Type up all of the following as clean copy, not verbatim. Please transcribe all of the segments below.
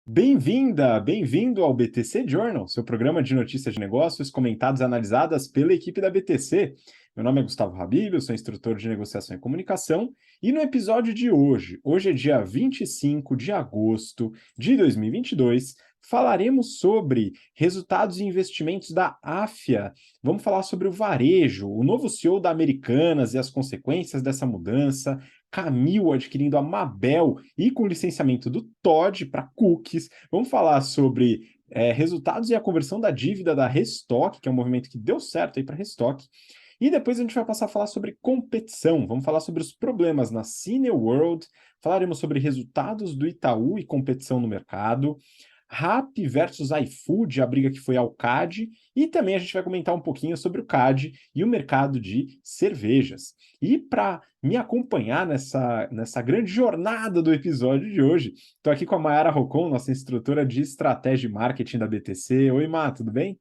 Bem-vinda, bem-vindo ao BTC Journal, seu programa de notícias de negócios comentadas e analisadas pela equipe da BTC. Meu nome é Gustavo Habib, eu sou instrutor de negociação e comunicação, e no episódio de hoje é dia 25 de agosto de 2022, falaremos sobre resultados e investimentos da Afya. Vamos falar sobre o varejo, o novo CEO da Americanas e as consequências dessa mudança, Camil adquirindo a Mabel e com o licenciamento do Todd para cookies. Vamos falar sobre resultados e a conversão da dívida da Restock, que é um movimento que deu certo aí para a Restock. E depois a gente vai passar a falar sobre competição. Vamos falar sobre os problemas na Cineworld, falaremos sobre resultados do Itaú e competição no mercado, Rappi versus iFood, a briga que foi ao CAD, e também a gente vai comentar um pouquinho sobre o CAD e o mercado de cervejas. E para me acompanhar nessa grande jornada do episódio de hoje, estou aqui com a Mayara Rocon, nossa instrutora de estratégia e marketing da BTC. Oi, Má, tudo bem?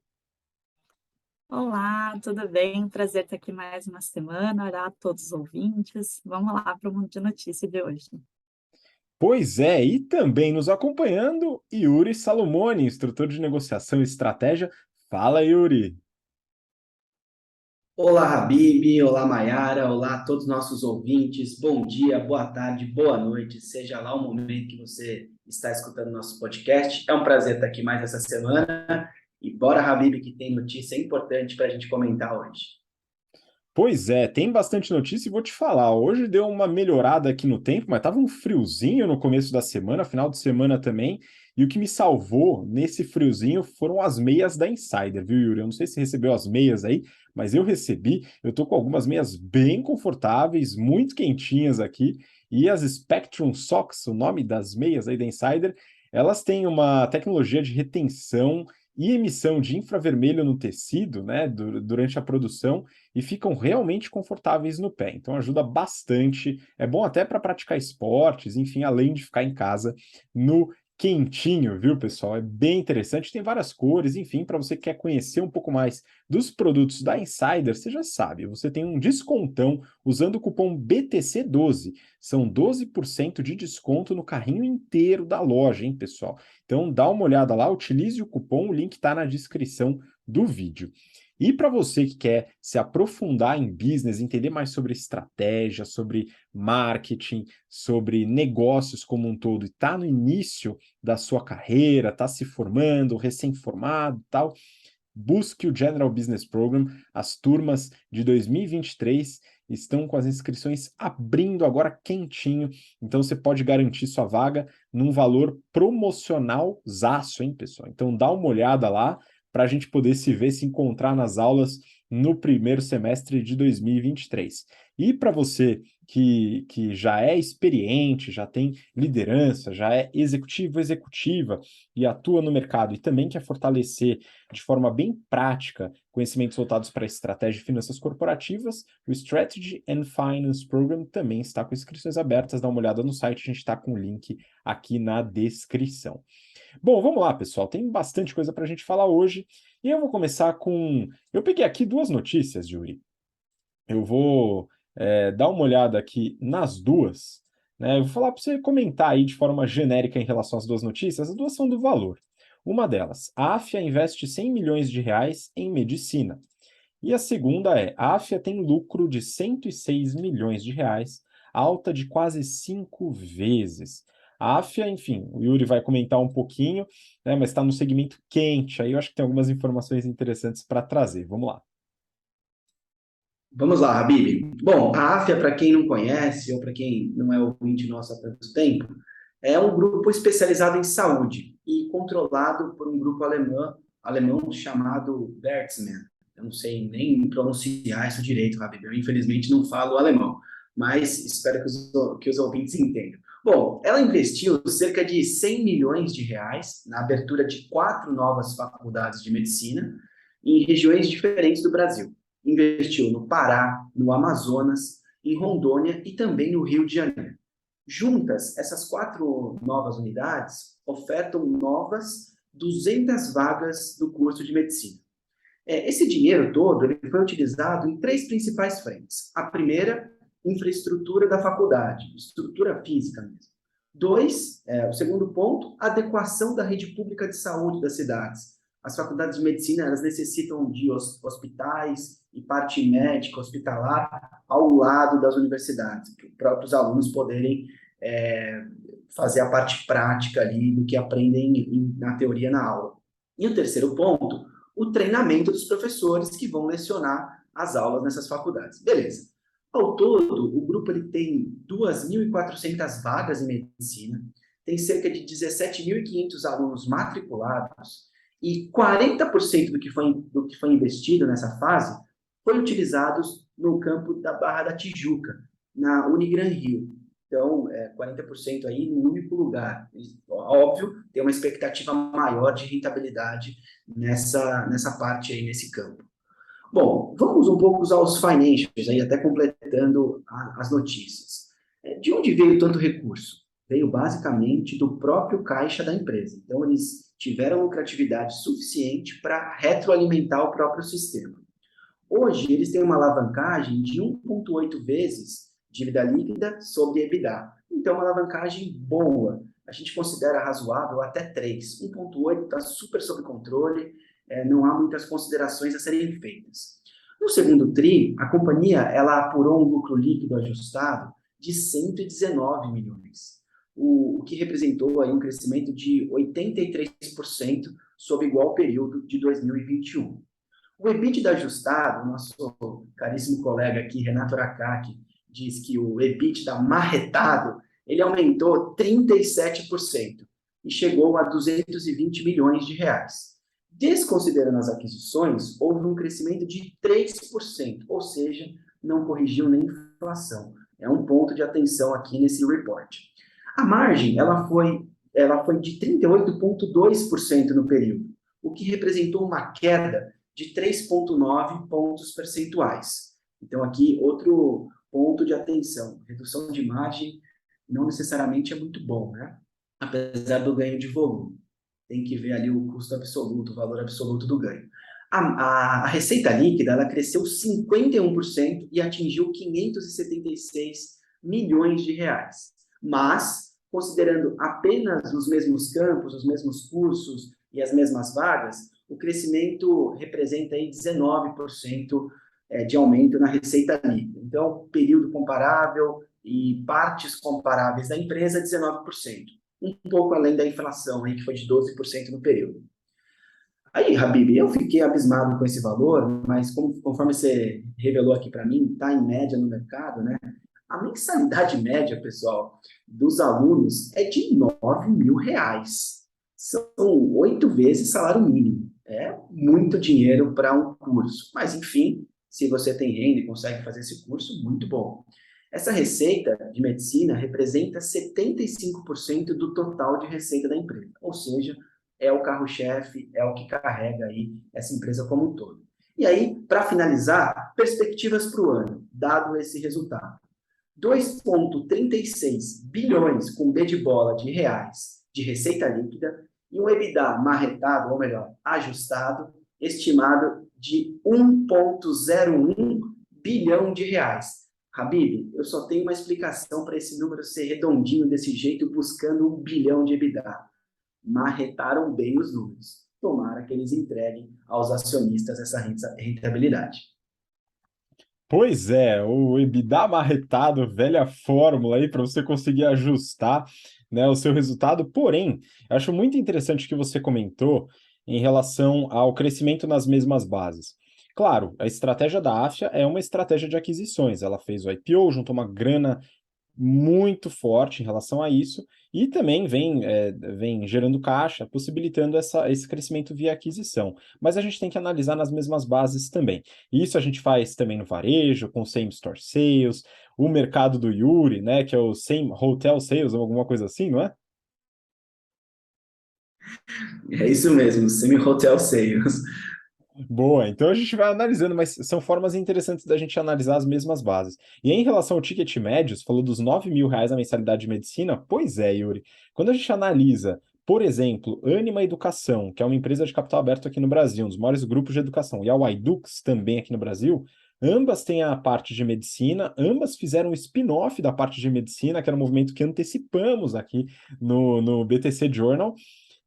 Olá, tudo bem? Prazer estar aqui mais uma semana. Olá a todos os ouvintes. Vamos lá para o Mundo de Notícias de hoje. Pois é, e também nos acompanhando, Yuri Salomone, instrutor de negociação e estratégia. Fala, Yuri! Olá, Habib, olá, Mayara, olá a todos os nossos ouvintes. Bom dia, boa tarde, boa noite, seja lá o momento que você está escutando nosso podcast. É um prazer estar aqui mais essa semana. E bora, Habib, que tem notícia importante para a gente comentar hoje. Pois é, tem bastante notícia e vou te falar, hoje deu uma melhorada aqui no tempo, mas tava um friozinho no começo da semana, final de semana também, e o que me salvou nesse friozinho foram as meias da Insider, viu, Yuri? Eu não sei se você recebeu as meias aí, mas eu recebi, eu tô com algumas meias bem confortáveis, muito quentinhas aqui, e as Spectrum Socks, o nome das meias aí da Insider, elas têm uma tecnologia de retenção e emissão de infravermelho no tecido, né, durante a produção, e ficam realmente confortáveis no pé. Então ajuda bastante. É bom até para praticar esportes, enfim, além de ficar em casa no quentinho, viu, pessoal? É bem interessante. Tem várias cores, enfim, para você que quer conhecer um pouco mais dos produtos da Insider, você já sabe, você tem um descontão usando o cupom BTC12. São 12% de desconto no carrinho inteiro da loja, hein, pessoal? Então dá uma olhada lá, utilize o cupom, o link está na descrição do vídeo. E para você que quer se aprofundar em business, entender mais sobre estratégia, sobre marketing, sobre negócios como um todo, e está no início da sua carreira, está se formando, recém-formado e tal, busque o General Business Program. As turmas de 2023 estão com as inscrições abrindo agora quentinho, então você pode garantir sua vaga num valor promocional zaço, hein, pessoal? Então dá uma olhada lá para a gente poder se ver, se encontrar nas aulas no primeiro semestre de 2023. E para você que já é experiente, já tem liderança, já é executivo, executiva e atua no mercado e também quer fortalecer de forma bem prática conhecimentos voltados para estratégia e finanças corporativas, o Strategy and Finance Program também está com inscrições abertas. Dá uma olhada no site, a gente está com o link aqui na descrição. Bom, vamos lá, pessoal. Tem bastante coisa para a gente falar hoje. E eu vou começar com. Eu peguei aqui duas notícias, Yuri. Eu vou dar uma olhada aqui nas duas. Né? Eu vou falar para você comentar aí de forma genérica em relação às duas notícias. As duas são do valor. Uma delas, a Afya investe 100 milhões de reais em medicina. E a segunda é, a Afya tem lucro de 106 milhões de reais, alta de quase 5 vezes. A Afya, enfim, o Yuri vai comentar um pouquinho, né, mas está no segmento quente, aí eu acho que tem algumas informações interessantes para trazer. Vamos lá. Vamos lá, Habib. Bom, a Afya, para quem não conhece, ou para quem não é ouvinte nosso há tanto tempo, é um grupo especializado em saúde e controlado por um grupo alemão chamado Bertelsmann. Eu não sei nem pronunciar isso direito, Habib. Eu, infelizmente, não falo alemão, mas espero que os ouvintes entendam. Bom, ela investiu cerca de 100 milhões de reais na abertura de 4 novas faculdades de medicina em regiões diferentes do Brasil. Investiu no Pará, no Amazonas, em Rondônia e também no Rio de Janeiro. Juntas, essas 4 novas unidades ofertam novas 200 vagas do curso de medicina. Esse dinheiro todo ele foi utilizado em 3 principais frentes. A primeira, infraestrutura da faculdade, estrutura física mesmo. O segundo ponto, adequação da rede pública de saúde das cidades. As faculdades de medicina, elas necessitam de hospitais e parte médica, hospitalar, ao lado das universidades, para os próprios alunos poderem fazer a parte prática ali do que aprendem na teoria na aula. E o terceiro ponto, o treinamento dos professores que vão lecionar as aulas nessas faculdades. Beleza. Ao todo, o grupo ele tem 2.400 vagas em medicina, tem cerca de 17.500 alunos matriculados e 40% do que foi investido nessa fase foi utilizados no campo da Barra da Tijuca, na Unigran Rio. Então, 40% aí num único lugar. Óbvio, tem uma expectativa maior de rentabilidade nessa parte aí, nesse campo. Bom, vamos um pouco aos financials, aí, até completando as notícias. De onde veio tanto recurso? Veio basicamente do próprio caixa da empresa. Então, eles tiveram lucratividade suficiente para retroalimentar o próprio sistema. Hoje, eles têm uma alavancagem de 1,8 vezes dívida líquida sobre EBITDA. Então, uma alavancagem boa. A gente considera razoável até 3. 1,8 está super sob controle, não há muitas considerações a serem feitas. No segundo TRI, a companhia ela apurou um lucro líquido ajustado de 119 milhões, o que representou aí um crescimento de 83% sobre igual período de 2021. O EBITDA ajustado, nosso caríssimo colega aqui, Renato Aracaki, diz que o EBITDA marretado, ele aumentou 37% e chegou a 220 milhões de reais. Desconsiderando as aquisições, houve um crescimento de 3%, ou seja, não corrigiu nem inflação. É um ponto de atenção aqui nesse report. A margem ela foi de 38,2% no período, o que representou uma queda de 3,9 pontos percentuais. Então, aqui, outro ponto de atenção. Redução de margem não necessariamente é muito bom, né? Apesar do ganho de volume. Tem que ver ali o custo absoluto, o valor absoluto do ganho. A receita líquida ela cresceu 51% e atingiu 576 milhões de reais. Mas, considerando apenas os mesmos campos, os mesmos cursos e as mesmas vagas, o crescimento representa aí 19% de aumento na receita líquida. Então, período comparável e partes comparáveis da empresa, 19%. Um pouco além da inflação, aí, que foi de 12% no período. Aí, Habib, eu fiquei abismado com esse valor, mas conforme você revelou aqui para mim, está em média no mercado, né? A mensalidade média, pessoal, dos alunos é de 9 mil reais. São 8 vezes salário mínimo. É muito dinheiro para um curso. Mas, enfim, se você tem renda e consegue fazer esse curso, muito bom. Essa receita de medicina representa 75% do total de receita da empresa. Ou seja, é o carro-chefe, é o que carrega aí essa empresa como um todo. E aí, para finalizar, perspectivas para o ano, dado esse resultado. 2,36 bilhões com B de bola de reais de receita líquida e um EBITDA marretado, ou melhor, ajustado, estimado de 1,01 bilhão de reais. Habib, eu só tenho uma explicação para esse número ser redondinho desse jeito, buscando 1 bilhão de EBITDA. Marretaram bem os números. Tomara que eles entreguem aos acionistas essa rentabilidade. Pois é, o EBITDA marretado, velha fórmula aí para você conseguir ajustar, né, o seu resultado. Porém, eu acho muito interessante o que você comentou em relação ao crescimento nas mesmas bases. Claro, a estratégia da Afya é uma estratégia de aquisições. Ela fez o IPO, juntou uma grana muito forte em relação a isso, e também vem gerando caixa, possibilitando esse crescimento via aquisição. Mas a gente tem que analisar nas mesmas bases também. Isso a gente faz também no varejo, com Same Store Sales, o mercado do Yuri, né, que é o Same Hotel Sales, ou alguma coisa assim, não é? É isso mesmo, Semi-Hotel Sales. Boa, então a gente vai analisando, mas são formas interessantes da gente analisar as mesmas bases. E em relação ao ticket médio, você falou dos 9 mil reais a mensalidade de medicina? Pois é, Yuri. Quando a gente analisa, por exemplo, Ânima Educação, que é uma empresa de capital aberto aqui no Brasil, um dos maiores grupos de educação, e a Widux também aqui no Brasil, Ambas têm a parte de medicina, ambas fizeram um spin-off da parte de medicina, que era um movimento que antecipamos aqui no BTC Journal,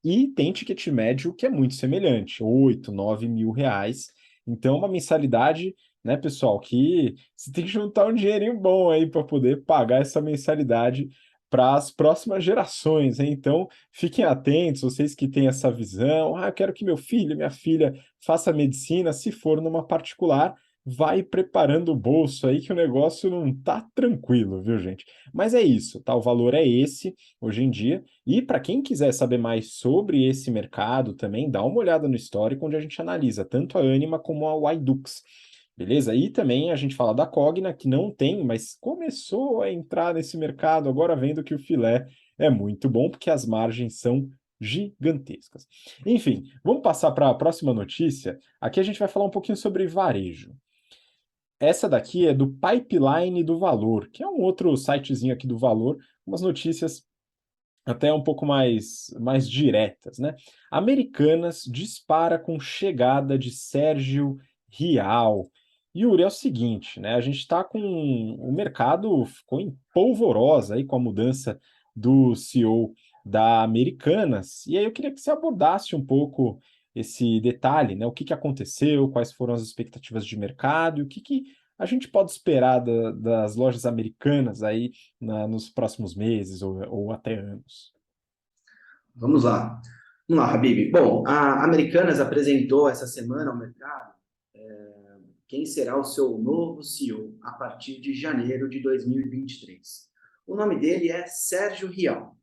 e tem ticket médio que é muito semelhante, 8, 9 mil reais. Então, uma mensalidade, né, pessoal, que você tem que juntar um dinheirinho bom aí para poder pagar essa mensalidade para as próximas gerações, hein? Então, fiquem atentos, vocês que têm essa visão, eu quero que meu filho, minha filha faça medicina, se for numa particular, vai preparando o bolso aí que o negócio não tá tranquilo, viu, gente? Mas é isso, tá? O valor é esse hoje em dia. E para quem quiser saber mais sobre esse mercado também, dá uma olhada no histórico, onde a gente analisa tanto a Anima como a Ydux. Beleza? E também a gente fala da Cogna, que não tem, mas começou a entrar nesse mercado, agora vendo que o filé é muito bom, porque as margens são gigantescas. Enfim, vamos passar para a próxima notícia. Aqui a gente vai falar um pouquinho sobre varejo. Essa daqui é do Pipeline do Valor, que é um outro sitezinho aqui do Valor, umas notícias até um pouco mais diretas, né? Americanas dispara com chegada de Sérgio Rial. Yuri, é o seguinte, né? A gente está com o mercado ficou em polvorosa aí com a mudança do CEO da Americanas. E aí eu queria que você abordasse um pouco esse detalhe, né? O que aconteceu, quais foram as expectativas de mercado e o que a gente pode esperar das lojas americanas aí nos próximos meses ou até anos. Vamos lá. Vamos lá, Habib. Bom, a Americanas apresentou essa semana ao mercado quem será o seu novo CEO a partir de janeiro de 2023. O nome dele é Sérgio Rial.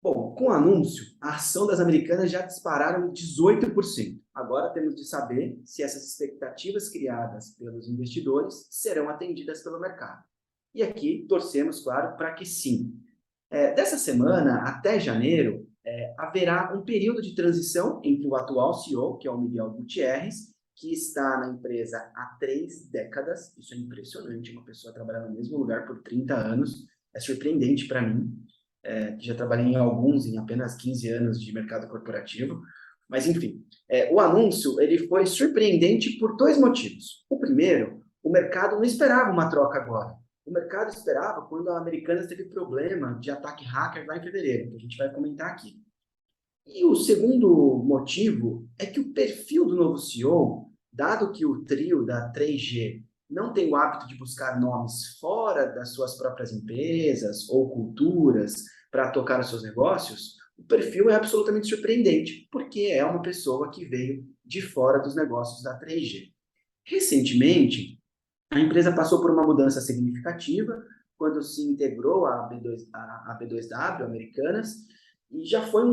Bom, com o anúncio, a ação das Americanas já dispararam 18%. Agora temos de saber se essas expectativas criadas pelos investidores serão atendidas pelo mercado. E aqui torcemos, claro, para que sim. Dessa semana até janeiro, haverá um período de transição entre o atual CEO, que é o Miguel Gutierrez, que está na empresa há 3 décadas. Isso é impressionante, uma pessoa trabalhar no mesmo lugar por 30 anos. É surpreendente para mim, que já trabalhei em apenas 15 anos de mercado corporativo. Mas, enfim, o anúncio ele foi surpreendente por 2 motivos. O primeiro, o mercado não esperava uma troca agora. O mercado esperava quando a Americanas teve problema de ataque hacker lá em fevereiro, que a gente vai comentar aqui. E o segundo motivo é que o perfil do novo CEO, dado que o trio da 3G não tem o hábito de buscar nomes fora das suas próprias empresas ou culturas para tocar os seus negócios, o perfil é absolutamente surpreendente, porque é uma pessoa que veio de fora dos negócios da 3G. Recentemente, a empresa passou por uma mudança significativa quando se integrou à B2W, Americanas, e já foi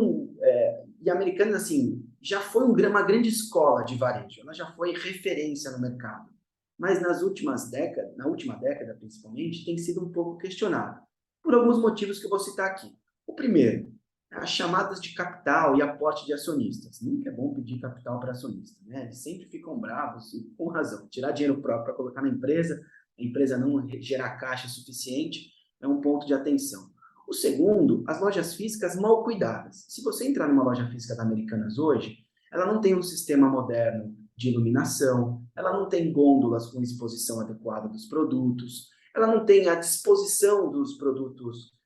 e a Americanas assim, já foi uma grande escola de varejo, ela já foi referência no mercado. Mas na última década principalmente, tem sido um pouco questionada, por alguns motivos que eu vou citar aqui. O primeiro, as chamadas de capital e aporte de acionistas. Nunca é bom pedir capital para acionista, né? Eles sempre ficam bravos e com razão. Tirar dinheiro próprio para colocar na empresa, a empresa não gerar caixa suficiente, é um ponto de atenção. O segundo, as lojas físicas mal cuidadas. Se você entrar numa loja física da Americanas hoje, ela não tem um sistema moderno de iluminação, ela não tem gôndolas com exposição adequada dos produtos, ela não tem a disposição dos produtos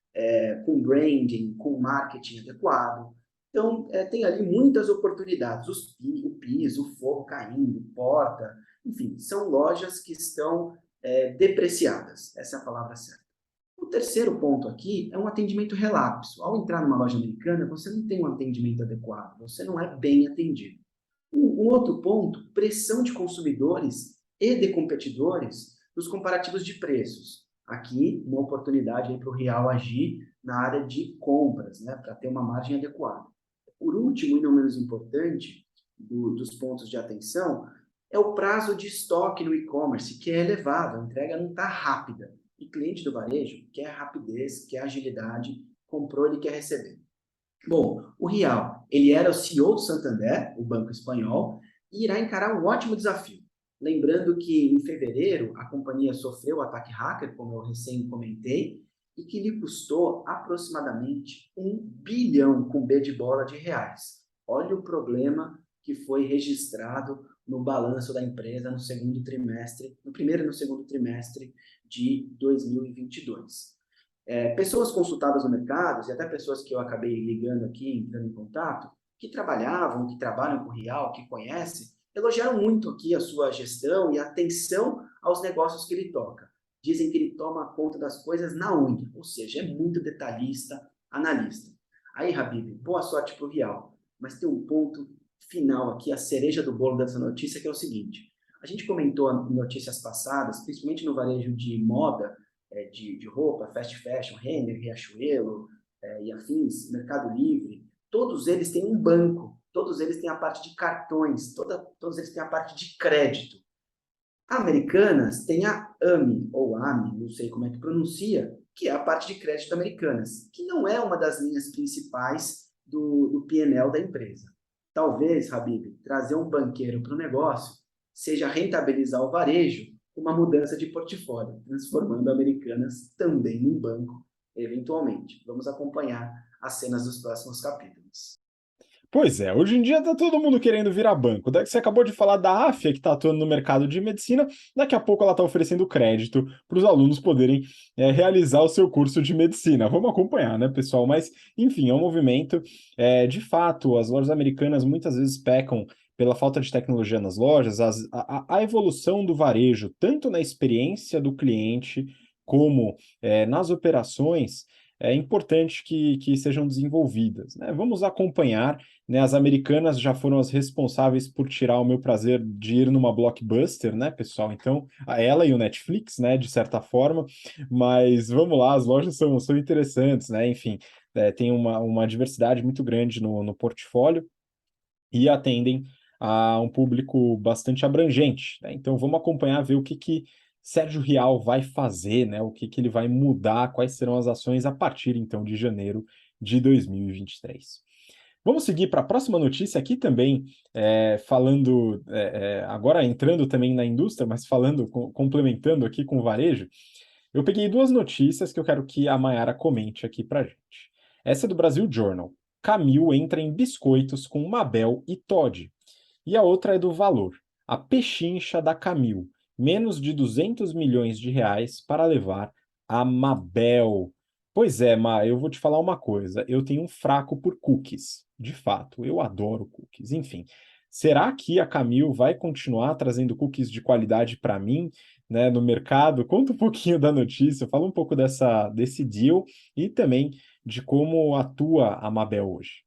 com branding, com marketing adequado. Então, tem ali muitas oportunidades. O piso, o forro caindo, porta, enfim, são lojas que estão depreciadas. Essa é a palavra certa. O terceiro ponto aqui é um atendimento relapso. Ao entrar numa loja americana, você não tem um atendimento adequado, você não é bem atendido. Um outro ponto, pressão de consumidores e de competidores nos comparativos de preços. Aqui, uma oportunidade para o Real agir na área de compras, né, para ter uma margem adequada. Por último, e não menos importante, dos pontos de atenção, é o prazo de estoque no e-commerce, que é elevado, a entrega não está rápida. E cliente do varejo quer rapidez, quer agilidade, comprou, ele quer receber. Bom, o Rial, ele era o CEO do Santander, o banco espanhol, e irá encarar um ótimo desafio. Lembrando que em fevereiro a companhia sofreu o ataque hacker, como eu recém comentei, e que lhe custou aproximadamente 1 bilhão com B de bola de reais. Olha o problema que foi registrado no balanço da empresa no primeiro e no segundo trimestre de 2022. Pessoas consultadas no mercado, e até pessoas que eu acabei ligando aqui, entrando em contato, que trabalhavam, que trabalham com o Real, que conhecem, elogiaram muito aqui a sua gestão e a atenção aos negócios que ele toca. Dizem que ele toma conta das coisas na unha, ou seja, é muito detalhista, analista. Aí, Habib, boa sorte para o Real, mas tem um ponto final aqui, a cereja do bolo dessa notícia, que é o seguinte. A gente comentou em notícias passadas, principalmente no varejo de moda, de roupa, fast fashion, Renner, Riachuelo e afins, Mercado Livre, todos eles têm um banco, todos eles têm a parte de cartões, todos eles têm a parte de crédito. A Americanas tem a AMI, ou AMI, não sei como é que pronuncia, que é a parte de crédito Americanas, que não é uma das linhas principais do P&L da empresa. Talvez, Habib, trazer um banqueiro para o negócio seja rentabilizar o varejo com uma mudança de portfólio, transformando a Americanas também num banco, eventualmente. Vamos acompanhar as cenas dos próximos capítulos. Pois é, hoje em dia tá todo mundo querendo virar banco. Você acabou de falar da AFIA, que está atuando no mercado de medicina, daqui a pouco ela está oferecendo crédito para os alunos poderem realizar o seu curso de medicina. Vamos acompanhar, né, pessoal? Mas, enfim, é um movimento. De fato, as lojas americanas muitas vezes pecam pela falta de tecnologia nas lojas, a evolução do varejo, tanto na experiência do cliente como nas operações, é importante que sejam desenvolvidas, né? Vamos acompanhar, né? As americanas já foram as responsáveis por tirar o meu prazer de ir numa blockbuster, né, pessoal? Então, ela e o Netflix, né, de certa forma, mas vamos lá, as lojas são interessantes, né? Enfim, tem uma diversidade muito grande no portfólio e atendem a um público bastante abrangente, né? Então vamos acompanhar, ver o que Sérgio Rial vai fazer, né? O que ele vai mudar, quais serão as ações a partir então de janeiro de 2023. Vamos seguir para a próxima notícia aqui também, falando, agora entrando também na indústria, mas falando, complementando aqui com o varejo. Eu peguei duas notícias que eu quero que a Mayara comente aqui para gente. Essa é do Brasil Journal. Camil entra em biscoitos com Mabel e Toddy. E a outra é do Valor. A pechincha da Camil. Menos de 200 milhões de reais para levar a Mabel. Pois é, Ma, eu vou te falar uma coisa. Eu tenho um fraco por cookies. De fato, eu adoro cookies. Enfim, será que a Camil vai continuar trazendo cookies de qualidade para mim, né, no mercado? Conta um pouquinho da notícia, fala um pouco desse deal e também de como atua a Mabel hoje.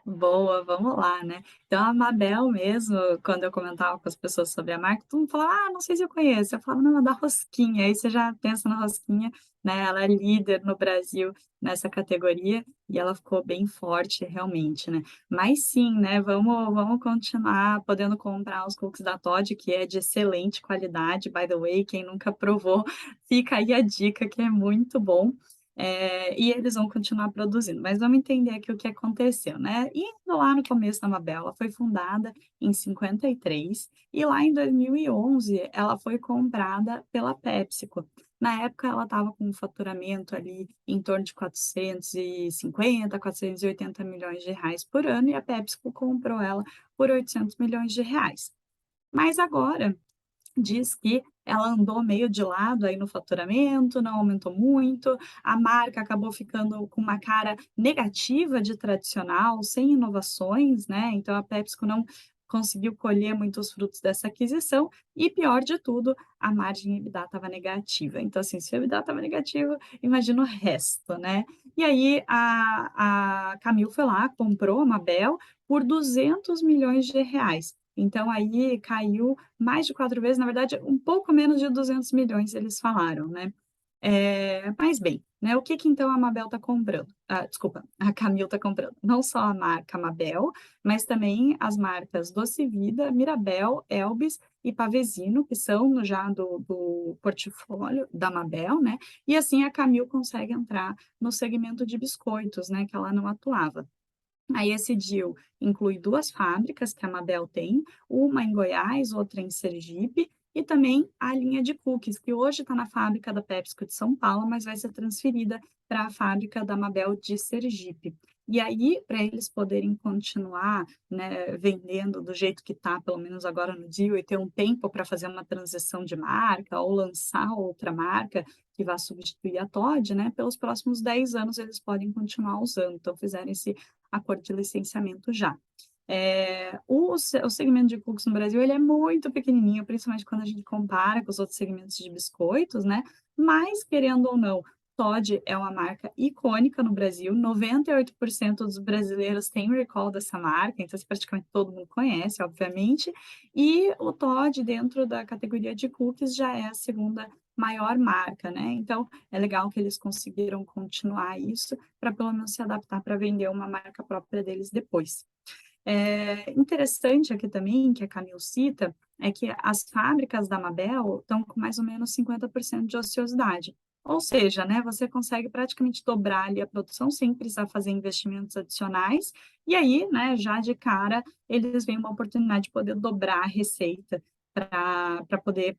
Boa, vamos lá, né? Então, a Mabel mesmo, quando eu comentava com as pessoas sobre a marca, todo mundo falava, não sei se eu conheço. Eu falava, não, é da rosquinha. Aí você já pensa na rosquinha, né? Ela é líder no Brasil nessa categoria e ela ficou bem forte, realmente, né? Mas sim, né? Vamos continuar podendo comprar os cookies da Toddy, que é de excelente qualidade, by the way. Quem nunca provou, fica aí a dica, que é muito bom. E eles vão continuar produzindo, mas vamos entender aqui o que aconteceu, né? Indo lá no começo da Mabel, ela foi fundada em 53 e lá em 2011 ela foi comprada pela PepsiCo. Na época ela estava com um faturamento ali em torno de 450, 480 milhões de reais por ano e a PepsiCo comprou ela por 800 milhões de reais. Mas agora diz que ela andou meio de lado aí no faturamento, não aumentou muito, a marca acabou ficando com uma cara negativa de tradicional, sem inovações, né? Então a PepsiCo não conseguiu colher muitos frutos dessa aquisição e pior de tudo, a margem EBITDA estava negativa. Então assim, se o EBITDA estava negativo, imagina o resto, né? E aí a Camil foi lá, comprou a Mabel por 200 milhões de reais. Então aí caiu mais de 4 vezes, na verdade, um pouco menos de 200 milhões, eles falaram, né? Mas bem, né? O que então a Mabel está comprando? Desculpa, a Camil está comprando. Não só a marca Mabel, mas também as marcas Doce Vida, Mirabel, Elbis e Pavesino, que são já do portfólio da Mabel, né? E assim a Camil consegue entrar no segmento de biscoitos, né? Que ela não atuava. Aí esse deal inclui duas fábricas que a Mabel tem, uma em Goiás, outra em Sergipe, e também a linha de cookies, que hoje está na fábrica da PepsiCo de São Paulo, mas vai ser transferida para a fábrica da Mabel de Sergipe. E aí, para eles poderem continuar, né, vendendo do jeito que está, pelo menos agora no Deal, e ter um tempo para fazer uma transição de marca ou lançar outra marca que vá substituir a Toddy, né, pelos próximos 10 anos eles podem continuar usando. Então, fizeram esse acordo de licenciamento já. O segmento de cookies no Brasil ele é muito pequenininho, principalmente quando a gente compara com os outros segmentos de biscoitos, né? Mas, querendo ou não, Toddy é uma marca icônica no Brasil, 98% dos brasileiros têm recall dessa marca, então assim, praticamente todo mundo conhece, obviamente, e o Toddy dentro da categoria de cookies já é a segunda maior marca, né? Então, é legal que eles conseguiram continuar isso para pelo menos se adaptar para vender uma marca própria deles depois. Interessante aqui também, que a Camil cita, é que as fábricas da Mabel estão com mais ou menos 50% de ociosidade. Ou seja, né, você consegue praticamente dobrar ali a produção sem precisar fazer investimentos adicionais, e aí, né, já de cara, eles veem uma oportunidade de poder dobrar a receita para poder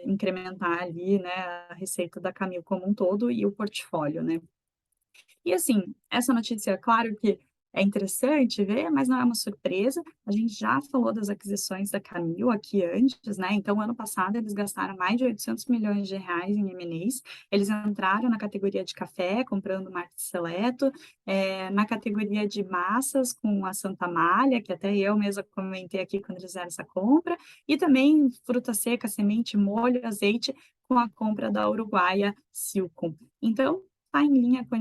incrementar ali, né, a receita da Camil como um todo e o portfólio, né? E assim, essa notícia, claro que é interessante ver, mas não é uma surpresa. A gente já falou das aquisições da Camil aqui antes, né? Então, ano passado, eles gastaram mais de 800 milhões de reais em M&As. Eles entraram na categoria de café, comprando Marque Seleto, na categoria de massas, com a Santa Amália, que até eu mesma comentei aqui quando eles fizeram essa compra, e também fruta seca, semente, molho, azeite, com a compra da uruguaia Silco. Então, está em linha com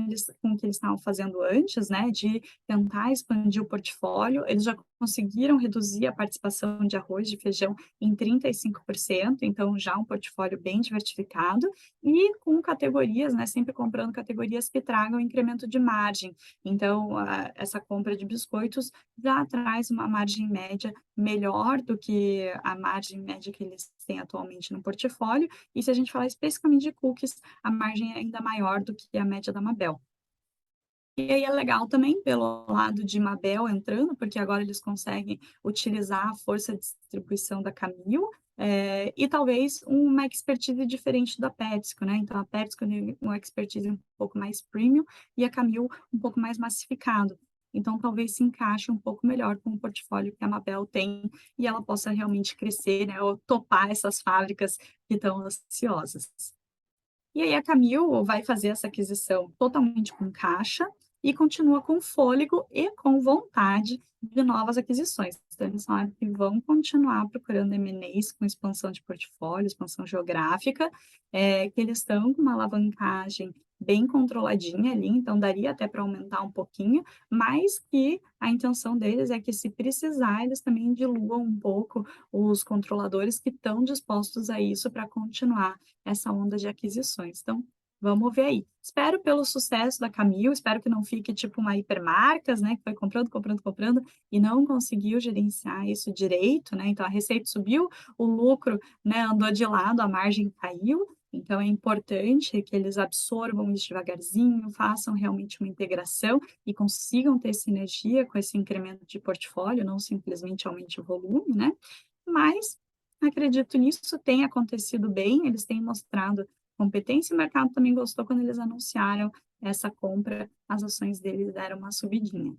o que eles estavam fazendo antes, né, de tentar expandir o portfólio. Eles já conseguiram reduzir a participação de arroz, de feijão em 35%, então já um portfólio bem diversificado e com categorias, né, sempre comprando categorias que tragam incremento de margem. Então, essa compra de biscoitos já traz uma margem média melhor do que a margem média que eles têm atualmente no portfólio. E se a gente falar especificamente de cookies, a margem é ainda maior do que a média da Mabel. E aí é legal também pelo lado de Mabel entrando, porque agora eles conseguem utilizar a força de distribuição da Camil, e talvez uma expertise diferente da PepsiCo, né? Então a PepsiCo tem uma expertise um pouco mais premium e a Camil um pouco mais massificado. Então talvez se encaixe um pouco melhor com o portfólio que a Mabel tem e ela possa realmente crescer, né? Ou topar essas fábricas que estão ansiosas. E aí a Camil vai fazer essa aquisição totalmente com caixa e continua com fôlego e com vontade de novas aquisições. Então, eles falaram que vão continuar procurando M&As com expansão de portfólio, expansão geográfica, que eles estão com uma alavancagem bem controladinha ali, então daria até para aumentar um pouquinho, mas que a intenção deles é que, se precisar, eles também diluam um pouco os controladores que estão dispostos a isso para continuar essa onda de aquisições. Então, vamos ver aí. Espero pelo sucesso da Camil, espero que não fique tipo uma hipermarcas, né, que foi comprando, comprando, comprando e não conseguiu gerenciar isso direito, né? Então a receita subiu, o lucro, né, andou de lado, a margem caiu. Então é importante que eles absorvam isso devagarzinho, façam realmente uma integração e consigam ter sinergia com esse incremento de portfólio, não simplesmente aumente o volume, né? Mas acredito nisso, tem acontecido bem, eles têm mostrado competência e o mercado também gostou quando eles anunciaram essa compra, as ações deles deram uma subidinha.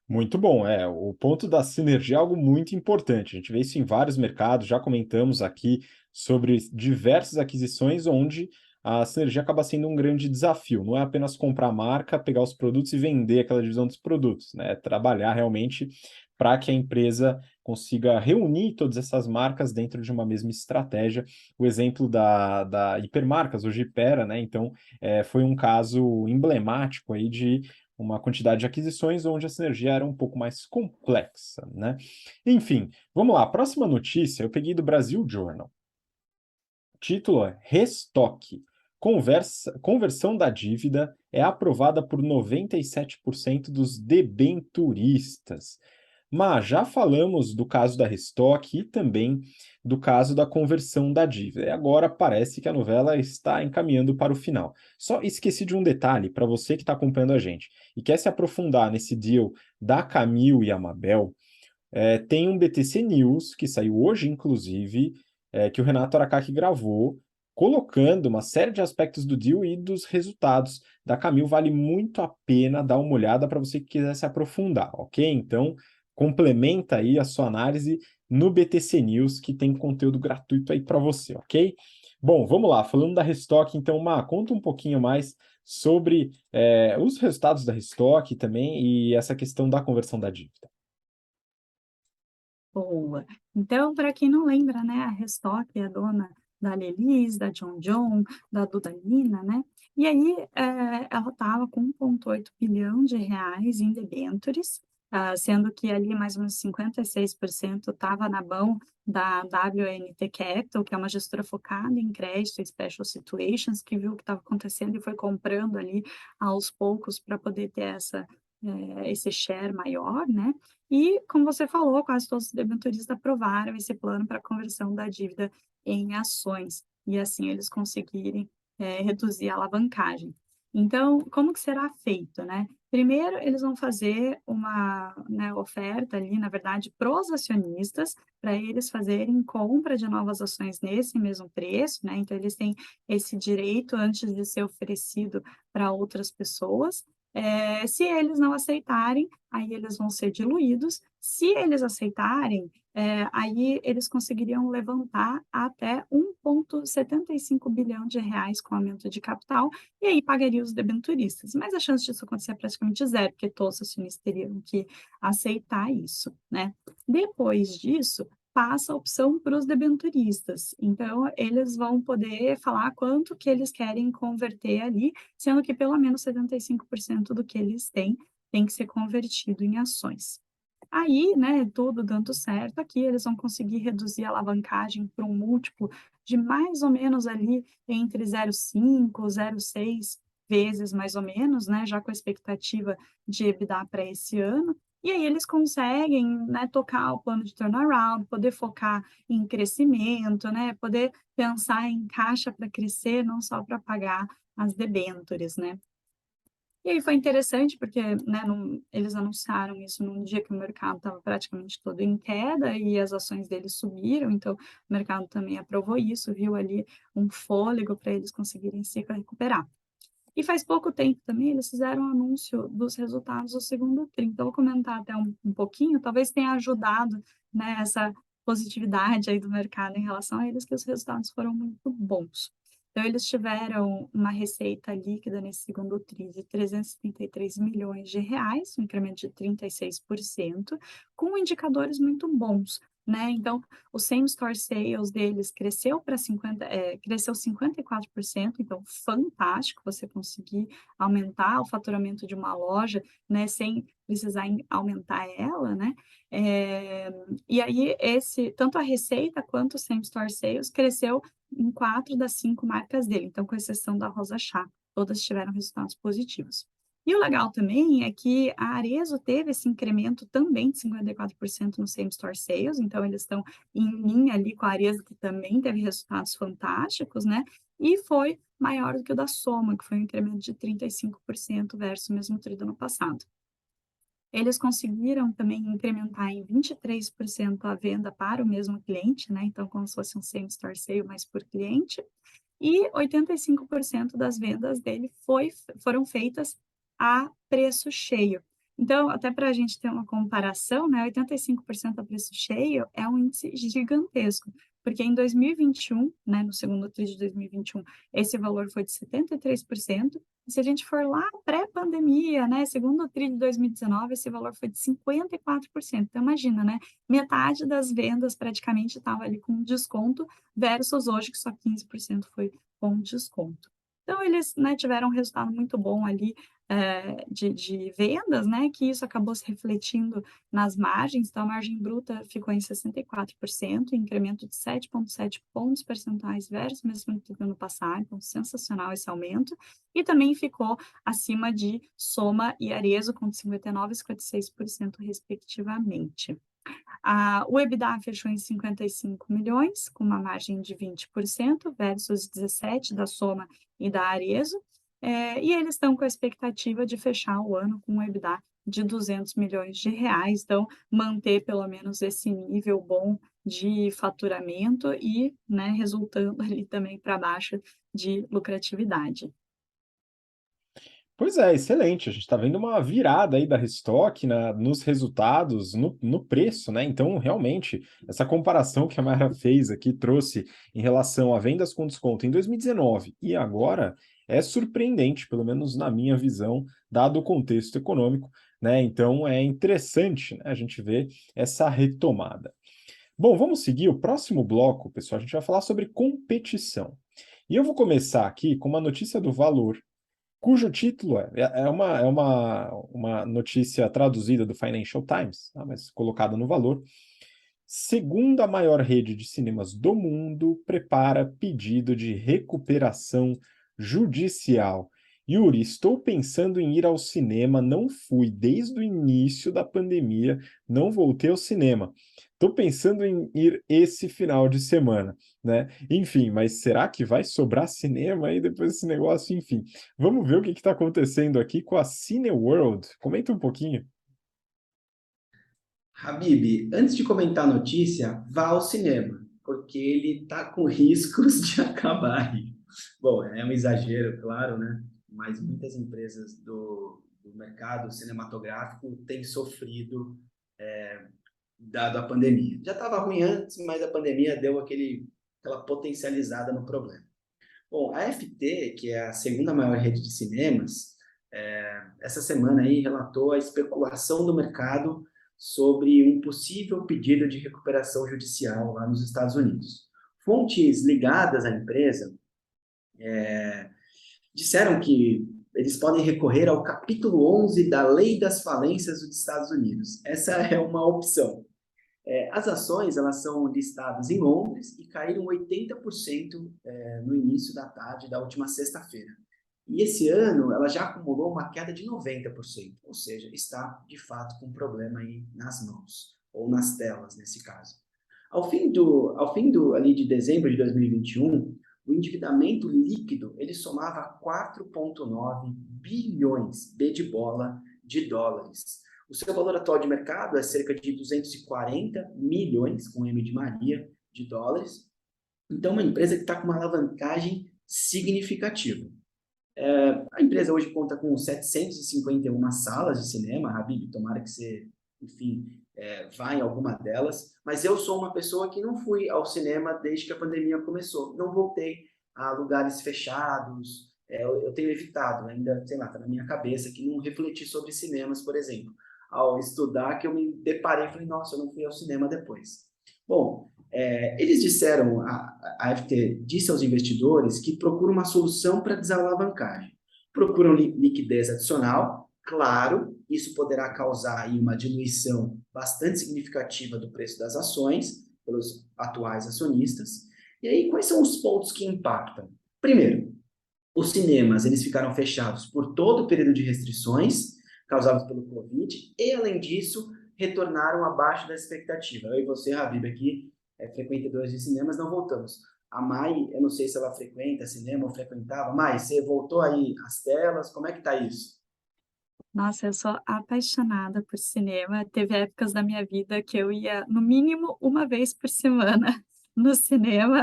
Muito bom, o ponto da sinergia é algo muito importante. A gente vê isso em vários mercados, já comentamos aqui sobre diversas aquisições onde a sinergia acaba sendo um grande desafio. Não é apenas comprar a marca, pegar os produtos e vender aquela divisão dos produtos, né? É trabalhar realmente para que a empresa consiga reunir todas essas marcas dentro de uma mesma estratégia. O exemplo da Hipermarcas, hoje Hypera, né? Então, foi um caso emblemático aí de uma quantidade de aquisições onde a sinergia era um pouco mais complexa, né? Enfim, vamos lá. Próxima notícia eu peguei do Brasil Journal. O título é Restoque. Conversão da dívida é aprovada por 97% dos debenturistas. Mas já falamos do caso da Restock e também do caso da conversão da dívida. E agora parece que a novela está encaminhando para o final. Só esqueci de um detalhe para você que está acompanhando a gente e quer se aprofundar nesse deal da Camil e a Mabel. Tem um BTC News, que saiu hoje, inclusive, que o Renato Aracaki gravou, colocando uma série de aspectos do deal e dos resultados da Camil. Vale muito a pena dar uma olhada para você que quiser se aprofundar, ok? Então, complementa aí a sua análise no BTC News, que tem conteúdo gratuito aí para você, ok? Bom, vamos lá, falando da Restock, então, conta um pouquinho mais sobre os resultados da Restock também e essa questão da conversão da dívida. Boa. Então, para quem não lembra, né, a Restock é a dona da Lelis, da John John, da Dudalina, né? E aí, ela estava com 1,8 bilhão de reais em debêntures, sendo que ali mais ou menos 56% estava na mão da WNT Capital, que é uma gestora focada em crédito e special situations, que viu o que estava acontecendo e foi comprando ali aos poucos para poder ter esse share maior, né? E, como você falou, quase todos os debenturistas aprovaram esse plano para conversão da dívida em ações, e assim eles conseguirem reduzir a alavancagem. Então, como que será feito, né? Primeiro, eles vão fazer uma, né, oferta ali, na verdade, para os acionistas, para eles fazerem compra de novas ações nesse mesmo preço, né? Então, eles têm esse direito antes de ser oferecido para outras pessoas. Se eles não aceitarem, aí eles vão ser diluídos. Se eles aceitarem, aí eles conseguiriam levantar até 1,75 bilhão de reais com aumento de capital, e aí pagaria os debenturistas. Mas a chance disso acontecer é praticamente zero, porque todos os acionistas teriam que aceitar isso, né? Depois disso, passa a opção para os debenturistas. Então, eles vão poder falar quanto que eles querem converter ali, sendo que pelo menos 75% do que eles têm tem que ser convertido em ações. Aí, né, tudo dando certo aqui, eles vão conseguir reduzir a alavancagem para um múltiplo de mais ou menos ali entre 0,5, 0,6 vezes mais ou menos, né, já com a expectativa de EBITDA para esse ano. E aí eles conseguem, né, tocar o plano de turnaround, poder focar em crescimento, né, poder pensar em caixa para crescer, não só para pagar as debêntures, né. E aí foi interessante porque, né, eles anunciaram isso num dia que o mercado estava praticamente todo em queda e as ações deles subiram, então o mercado também aprovou isso, viu ali um fôlego para eles conseguirem se recuperar. E faz pouco tempo também eles fizeram um anúncio dos resultados do segundo TRI. Então, eu vou comentar até um pouquinho, talvez tenha ajudado, né, essa positividade aí do mercado em relação a eles, que os resultados foram muito bons. Então, eles tiveram uma receita líquida nesse segundo TRI de 333 milhões de reais, um incremento de 36%, com indicadores muito bons, né? Então, o same store sales deles cresceu cresceu 54%, então fantástico você conseguir aumentar o faturamento de uma loja, né, sem precisar aumentar ela, né? E aí tanto a receita quanto o same store sales cresceu em 4 das 5 marcas dele, então com exceção da Rosa Chá, todas tiveram resultados positivos. E o legal também é que a Arezzo teve esse incremento também de 54% no same store sales, então eles estão em linha ali com a Arezzo, que também teve resultados fantásticos, né? E foi maior do que o da Soma, que foi um incremento de 35% versus o mesmo trimestre do ano passado. Eles conseguiram também incrementar em 23% a venda para o mesmo cliente, né? Então, como se fosse um same store sale, mas por cliente. E 85% das vendas dele foram feitas a preço cheio. Então, até para a gente ter uma comparação, né, 85% a preço cheio é um índice gigantesco, porque em 2021, né, no segundo TRI de 2021, esse valor foi de 73%, e se a gente for lá pré-pandemia, né, segundo TRI de 2019, esse valor foi de 54%. Então, imagina, né, metade das vendas praticamente estava ali com desconto, versus hoje que só 15% foi com desconto. Então, eles, né, tiveram um resultado muito bom ali de vendas, né, que isso acabou se refletindo nas margens, então a margem bruta ficou em 64%, incremento de 7,7 pontos percentuais versus mesmo do ano passado, então sensacional esse aumento, e também ficou acima de Soma e Arezzo, com 59% e 56%, respectivamente. O EBITDA fechou em 55 milhões, com uma margem de 20%, versus 17% da Soma e da Arezzo. E eles estão com a expectativa de fechar o ano com um EBITDA de R$ 200 milhões, então manter pelo menos esse nível bom de faturamento e, né, resultando ali também para baixo de lucratividade. Pois é, excelente. A gente está vendo uma virada aí da Restock nos resultados, no preço, né? Então, realmente, essa comparação que a Mayra fez aqui, trouxe em relação a vendas com desconto em 2019 e agora, é surpreendente, pelo menos na minha visão, dado o contexto econômico, né? Então, é interessante, né, a gente ver essa retomada. Bom, vamos seguir o próximo bloco, pessoal. A gente vai falar sobre competição. E eu vou começar aqui com uma notícia do Valor, cujo título uma notícia traduzida do Financial Times, tá? Mas colocada no Valor. Segunda maior rede de cinemas do mundo prepara pedido de recuperação judicial. Yuri, estou pensando em ir ao cinema, não fui desde o início da pandemia, não voltei ao cinema. Estou pensando em ir esse final de semana, né? Enfim, mas será que vai sobrar cinema aí depois desse negócio? Enfim, vamos ver o que está acontecendo aqui com a Cineworld. Comenta um pouquinho. Habib, antes de comentar a notícia, vá ao cinema, porque ele está com riscos de acabar aí. Bom, é um exagero, claro, né? Mas muitas empresas do mercado cinematográfico têm sofrido dado a pandemia. Já estava ruim antes, mas a pandemia deu aquela potencializada no problema. Bom, a FT, que é a segunda maior rede de cinemas, essa semana aí relatou a especulação do mercado sobre um possível pedido de recuperação judicial lá nos Estados Unidos. Fontes ligadas à empresa disseram que eles podem recorrer ao capítulo 11 da Lei das Falências dos Estados Unidos. Essa é uma opção. As ações, elas são listadas em Londres e caíram 80% no início da tarde da última sexta-feira. E esse ano ela já acumulou uma queda de 90%, ou seja, está de fato com um problema aí nas mãos, ou nas telas nesse caso. Ao fim ali de dezembro de 2021, o endividamento líquido ele somava 4,9 bilhões de dólares. O seu valor atual de mercado é cerca de 240 milhões, com M de Maria, de dólares. Então, uma empresa que está com uma alavancagem significativa. A empresa hoje conta com 751 salas de cinema, Habib, tomara que você, enfim, vá em alguma delas, mas eu sou uma pessoa que não fui ao cinema desde que a pandemia começou, não voltei a lugares fechados, eu tenho evitado, ainda, sei lá, está na minha cabeça que não refleti sobre cinemas, por exemplo, ao estudar que eu me deparei e falei, nossa, eu não fui ao cinema depois. Bom, eles disseram, a FT disse aos investidores que procuram uma solução para desalavancagem. Procuram liquidez adicional, claro, isso poderá causar aí uma diluição bastante significativa do preço das ações pelos atuais acionistas. E aí, quais são os pontos que impactam? Primeiro, os cinemas eles ficaram fechados por todo o período de restrições causadas pelo Covid e, além disso, retornaram abaixo da expectativa. Eu e você, Habib, aqui, frequentadores de cinemas, não voltamos. A Mai, eu não sei se ela frequenta cinema ou frequentava. Mai, você voltou aí às telas? Como é que tá isso? Nossa, eu sou apaixonada por cinema. Teve épocas da minha vida que eu ia, no mínimo, uma vez por semana no cinema.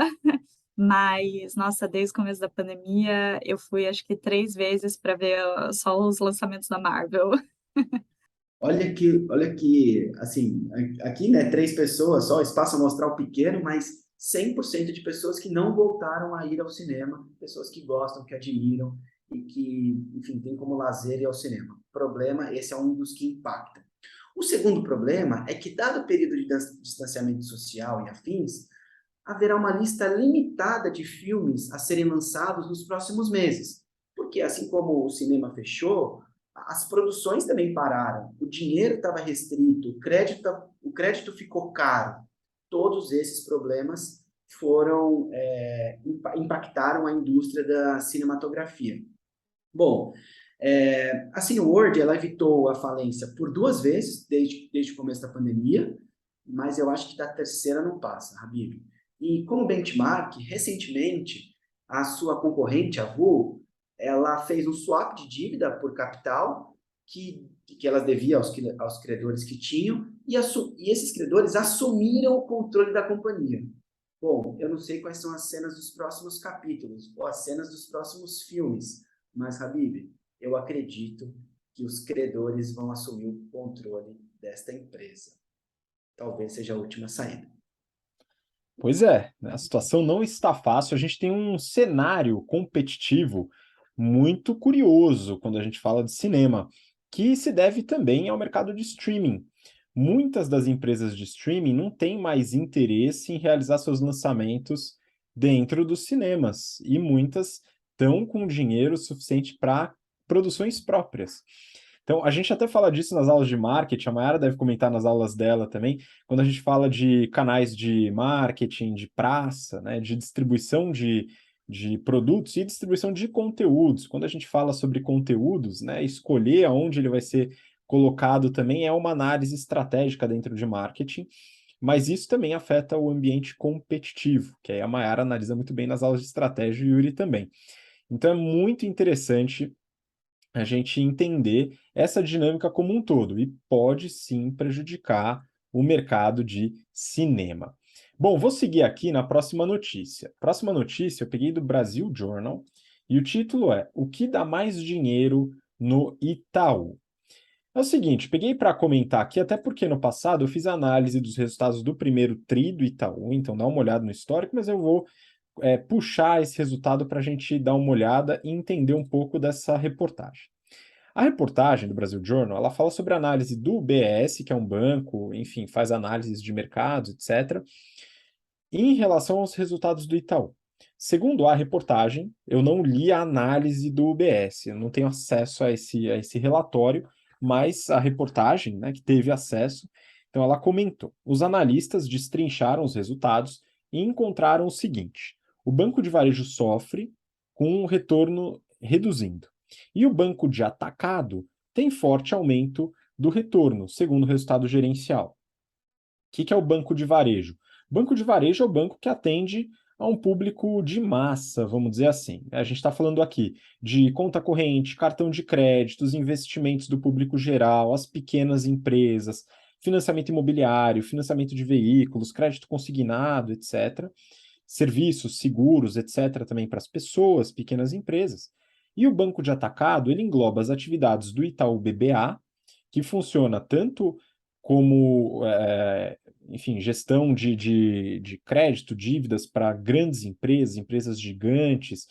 Mas, nossa, desde o começo da pandemia, eu fui acho que 3 vezes para ver só os lançamentos da Marvel. Olha que, assim, aqui, né, 3 pessoas só, espaço amostral pequeno, mas 100% de pessoas que não voltaram a ir ao cinema, pessoas que gostam, que admiram e que, enfim, tem como lazer ir ao cinema. Problema, esse é um dos que impacta. O segundo problema é que, dado o período de distanciamento social e afins, haverá uma lista limitada de filmes a serem lançados nos próximos meses. Porque, assim como o cinema fechou, as produções também pararam, o dinheiro estava restrito, o crédito ficou caro. Todos esses problemas impactaram a indústria da cinematografia. Bom, a Cineworld ela evitou a falência por 2 vezes desde o começo da pandemia, mas eu acho que da terceira não passa, Habib. E como benchmark, recentemente, a sua concorrente, a Vue, ela fez um swap de dívida por capital que elas deviam aos credores que tinham, e esses credores assumiram o controle da companhia. Bom, eu não sei quais são as cenas dos próximos capítulos, ou as cenas dos próximos filmes, mas, Habib, eu acredito que os credores vão assumir o controle desta empresa. Talvez seja a última saída. Pois é, né, a situação não está fácil. A gente tem um cenário competitivo muito curioso quando a gente fala de cinema, que se deve também ao mercado de streaming. Muitas das empresas de streaming não têm mais interesse em realizar seus lançamentos dentro dos cinemas, e muitas estão com dinheiro suficiente para produções próprias. Então, a gente até fala disso nas aulas de marketing, a Mayara deve comentar nas aulas dela também, quando a gente fala de canais de marketing, de praça, né, de distribuição de produtos e distribuição de conteúdos. Quando a gente fala sobre conteúdos, né, escolher aonde ele vai ser colocado também é uma análise estratégica dentro de marketing, mas isso também afeta o ambiente competitivo, que aí a Mayara analisa muito bem nas aulas de estratégia e o Yuri também. Então é muito interessante a gente entender essa dinâmica como um todo e pode sim prejudicar o mercado de cinema. Bom, vou seguir aqui na próxima notícia. Próxima notícia eu peguei do Brasil Journal e o título é O que dá mais dinheiro no Itaú? É o seguinte, peguei para comentar aqui, até porque no passado eu fiz a análise dos resultados do primeiro TRI do Itaú, então dá uma olhada no histórico, mas eu vou puxar esse resultado para a gente dar uma olhada e entender um pouco dessa reportagem. A reportagem do Brasil Journal, ela fala sobre a análise do UBS, que é um banco, enfim, faz análises de mercados, etc., em relação aos resultados do Itaú. Segundo a reportagem, eu não li a análise do UBS, eu não tenho acesso a esse relatório, mas a reportagem, né, que teve acesso, então ela comentou: os analistas destrincharam os resultados e encontraram o seguinte: o banco de varejo sofre com um retorno reduzindo, e o banco de atacado tem forte aumento do retorno, segundo o resultado gerencial. O que é o banco de varejo? Banco de varejo é o banco que atende a um público de massa, vamos dizer assim. A gente está falando aqui de conta corrente, cartão de crédito, os investimentos do público geral, as pequenas empresas, financiamento imobiliário, financiamento de veículos, crédito consignado, etc. Serviços, seguros, etc. também para as pessoas, pequenas empresas. E o banco de atacado, ele engloba as atividades do Itaú BBA, que funciona tanto como enfim, gestão de crédito, dívidas para grandes empresas, empresas gigantes,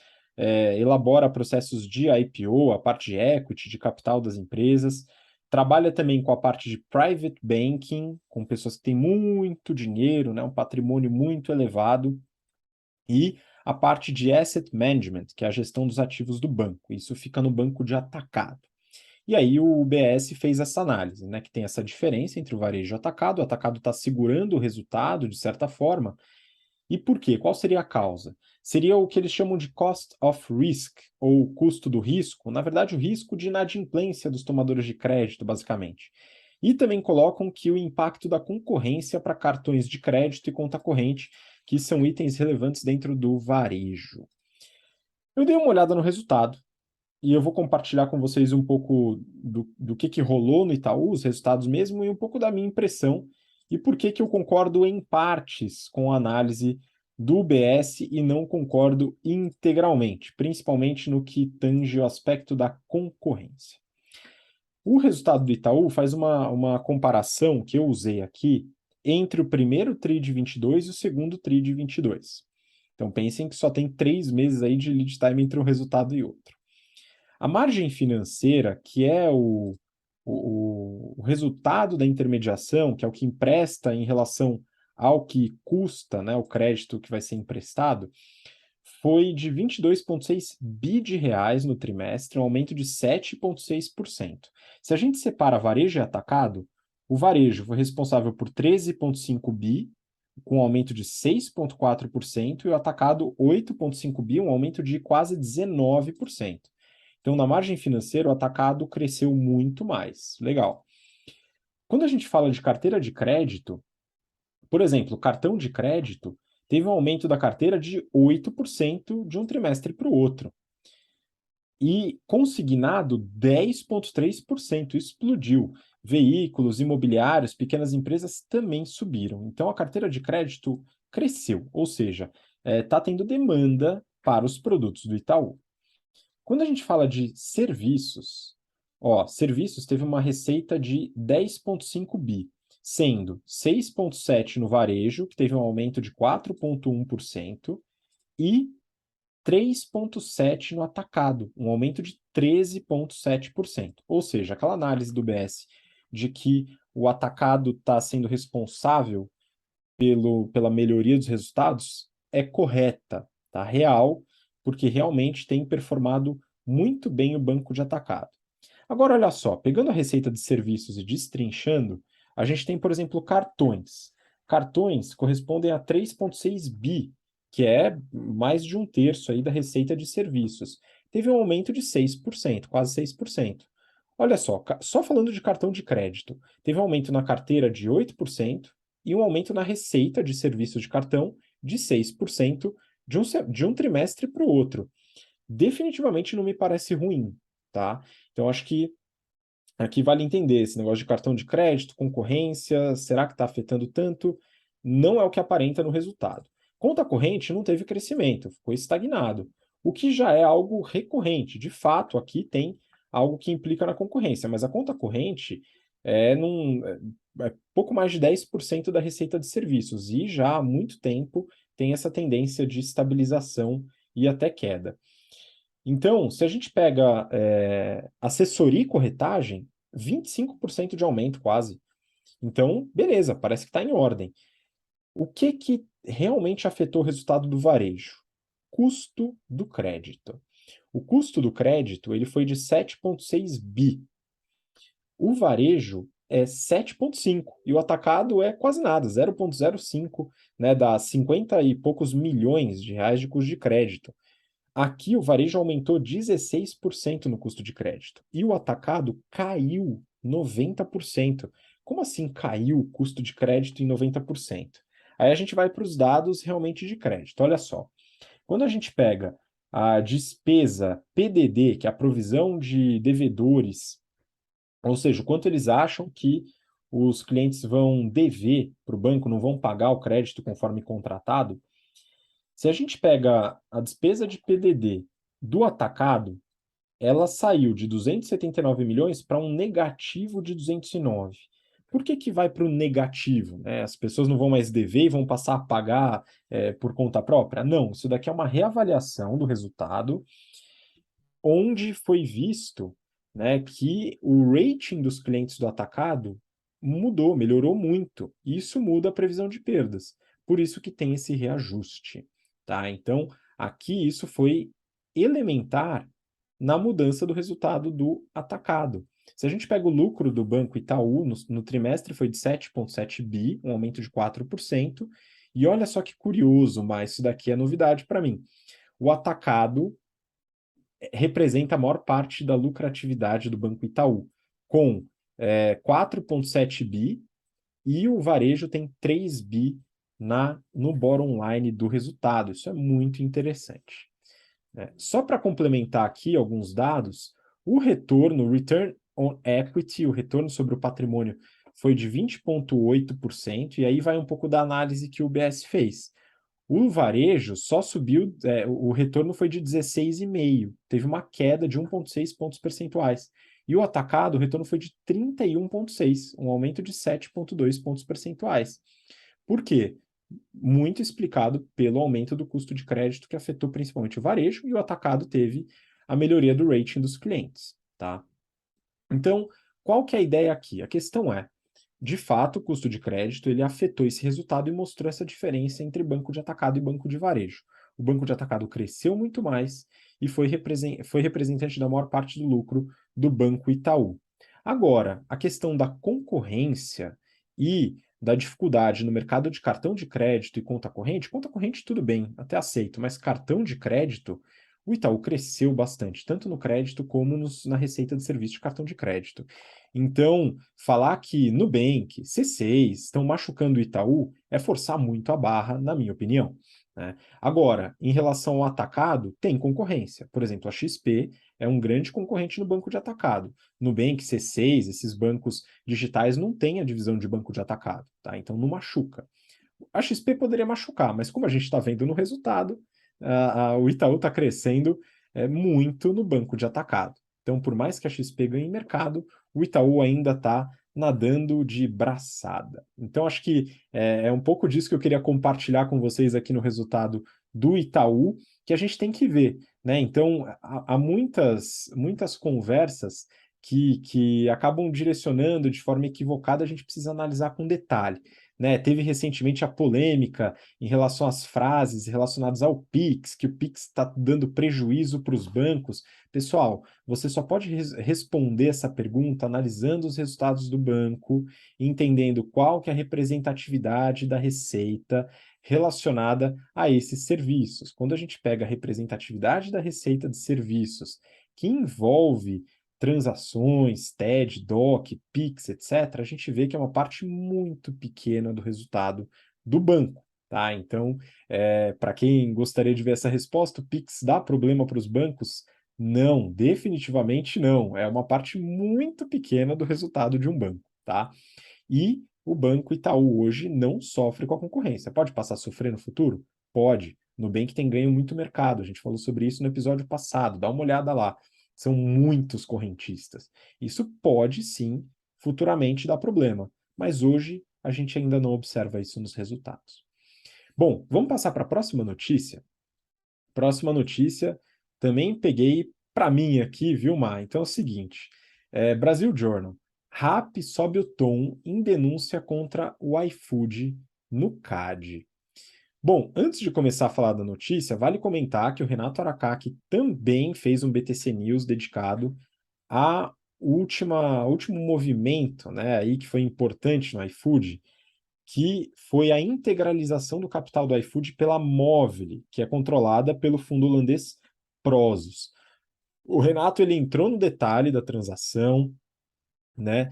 elabora processos de IPO, a parte de equity, de capital das empresas, trabalha também com a parte de private banking, com pessoas que têm muito dinheiro, né, um patrimônio muito elevado, e a parte de asset management, que é a gestão dos ativos do banco. Isso fica no banco de atacado. E aí o UBS fez essa análise, né, que tem essa diferença entre o varejo e o atacado está segurando o resultado de certa forma. E por quê? Qual seria a causa? Seria o que eles chamam de cost of risk, ou custo do risco, na verdade o risco de inadimplência dos tomadores de crédito, basicamente. E também colocam que o impacto da concorrência para cartões de crédito e conta corrente, que são itens relevantes dentro do varejo. Eu dei uma olhada no resultado, e eu vou compartilhar com vocês um pouco do que rolou no Itaú, os resultados mesmo, e um pouco da minha impressão, e por que eu concordo em partes com a análise do UBS e não concordo integralmente, principalmente no que tange o aspecto da concorrência. O resultado do Itaú faz uma comparação que eu usei aqui entre o primeiro TRI de 22 e o segundo TRI de 22. Então pensem que só tem 3 meses aí de lead time entre um resultado e outro. A margem financeira, que é o resultado da intermediação, que é o que empresta em relação ao que custa, né, o crédito que vai ser emprestado, foi de 22,6 bi de reais no trimestre, um aumento de 7,6%. Se a gente separa varejo e atacado, o varejo foi responsável por 13,5 bi, com um aumento de 6,4%, e o atacado 8,5 bi, um aumento de quase 19%. Então, na margem financeira, o atacado cresceu muito mais. Legal. Quando a gente fala de carteira de crédito, por exemplo, o cartão de crédito teve um aumento da carteira de 8% de um trimestre para o outro. E consignado 10,3%, explodiu. Veículos, imobiliários, pequenas empresas também subiram. Então a carteira de crédito cresceu, ou seja, está tendo demanda para os produtos do Itaú. Quando a gente fala de serviços, serviços teve uma receita de 10,5 bi, sendo 6,7 no varejo, que teve um aumento de 4,1%, e 3,7 no atacado, um aumento de 13,7%. Ou seja, aquela análise do BS de que o atacado está sendo responsável pela melhoria dos resultados é correta, tá? Real, porque realmente tem performado muito bem o banco de atacado. Agora, olha só, pegando a receita de serviços e destrinchando, a gente tem, por exemplo, cartões. Cartões correspondem a 3,6 bi, que é mais de um terço aí da receita de serviços. Teve um aumento de 6%, quase 6%. Olha só falando de cartão de crédito, teve um aumento na carteira de 8% e um aumento na receita de serviços de cartão de 6% de um trimestre para o outro. Definitivamente não me parece ruim, tá? Então, acho que aqui vale entender esse negócio de cartão de crédito, concorrência, será que está afetando tanto? Não é o que aparenta no resultado. Conta corrente não teve crescimento, ficou estagnado, o que já é algo recorrente. De fato, aqui tem algo que implica na concorrência, mas a conta corrente é pouco mais de 10% da receita de serviços e já há muito tempo tem essa tendência de estabilização e até queda. Então, se a gente pega assessoria e corretagem, 25% de aumento quase. Então, beleza, parece que está em ordem. O que realmente afetou o resultado do varejo? Custo do crédito. O custo do crédito ele foi de 7,6 bi. O varejo é 7,5 e o atacado é quase nada, 0,05, né, dá 50 e poucos milhões de reais de custo de crédito. Aqui o varejo aumentou 16% no custo de crédito e o atacado caiu 90%. Como assim caiu o custo de crédito em 90%? Aí a gente vai para os dados realmente de crédito. Olha só, quando a gente pega a despesa PDD, que é a provisão de devedores, ou seja, o quanto eles acham que os clientes vão dever para o banco, não vão pagar o crédito conforme contratado, se a gente pega a despesa de PDD do atacado, ela saiu de 279 milhões para um negativo de 209. Por que vai para o negativo, né? As pessoas não vão mais dever e vão passar a pagar por conta própria? Não, isso daqui é uma reavaliação do resultado, onde foi visto, né, que o rating dos clientes do atacado mudou, melhorou muito. Isso muda a previsão de perdas. Por isso que tem esse reajuste, tá? Então, aqui isso foi elementar na mudança do resultado do atacado. Se a gente pega o lucro do Banco Itaú no trimestre foi de 7,7 bi, um aumento de 4%. E olha só que curioso, mas isso daqui é novidade para mim. O atacado representa a maior parte da lucratividade do Banco Itaú, com 4,7 bi, e o varejo tem 3 bi no bottom line do resultado. Isso é muito interessante. Só para complementar aqui alguns dados, o return on equity, o retorno sobre o patrimônio, foi de 20,8%, e aí vai um pouco da análise que o BS fez. O varejo só subiu, o retorno foi de 16,5%, teve uma queda de 1,6 pontos percentuais. E o atacado, o retorno foi de 31,6%, um aumento de 7,2 pontos percentuais. Por quê? Muito explicado pelo aumento do custo de crédito que afetou principalmente o varejo, e o atacado teve a melhoria do rating dos clientes, tá? Então, qual que é a ideia aqui? A questão é, de fato, o custo de crédito ele afetou esse resultado e mostrou essa diferença entre banco de atacado e banco de varejo. O banco de atacado cresceu muito mais e foi representante da maior parte do lucro do Banco Itaú. Agora, a questão da concorrência e da dificuldade no mercado de cartão de crédito e conta corrente tudo bem, até aceito, mas cartão de crédito, o Itaú cresceu bastante, tanto no crédito como na receita de serviço de cartão de crédito. Então, falar que Nubank, C6 estão machucando o Itaú é forçar muito a barra, na minha opinião. né? Agora, em relação ao atacado, tem concorrência. Por exemplo, a XP é um grande concorrente no banco de atacado. Nubank, C6, esses bancos digitais não têm a divisão de banco de atacado, tá? Então não machuca. A XP poderia machucar, mas como a gente está vendo no resultado, o Itaú está crescendo muito no banco de atacado. Então, por mais que a XP ganhe mercado, o Itaú ainda está nadando de braçada. Então, acho que é um pouco disso que eu queria compartilhar com vocês aqui no resultado do Itaú, que a gente tem que ver, né? Então, há muitas conversas que acabam direcionando de forma equivocada, a gente precisa analisar com detalhe. Né, teve recentemente a polêmica em relação às frases relacionadas ao Pix, que o Pix está dando prejuízo para os bancos. Pessoal, você só pode responder essa pergunta analisando os resultados do banco, entendendo qual que é a representatividade da receita relacionada a esses serviços. Quando a gente pega a representatividade da receita de serviços que envolve transações, TED, DOC, PIX, etc., a gente vê que é uma parte muito pequena do resultado do banco, tá? Então, para quem gostaria de ver essa resposta, o PIX dá problema para os bancos? Não, definitivamente não. É uma parte muito pequena do resultado de um banco, tá? E o Banco Itaú hoje não sofre com a concorrência. Pode passar a sofrer no futuro? Pode. Nubank tem ganho muito mercado. A gente falou sobre isso no episódio passado. Dá uma olhada lá. São muitos correntistas. Isso pode sim futuramente dar problema, mas hoje a gente ainda não observa isso nos resultados. Bom, vamos passar para a próxima notícia. Próxima notícia, também peguei para mim aqui, viu, Mar? Então é o seguinte: Brasil Journal. RAP sobe o tom em denúncia contra o iFood no CAD. Bom, antes de começar a falar da notícia, vale comentar que o Renato Aracaki também fez um BTC News dedicado ao último movimento, né, aí que foi importante no iFood, que foi a integralização do capital do iFood pela Movile, que é controlada pelo fundo holandês Prosus. O Renato ele entrou no detalhe da transação, né?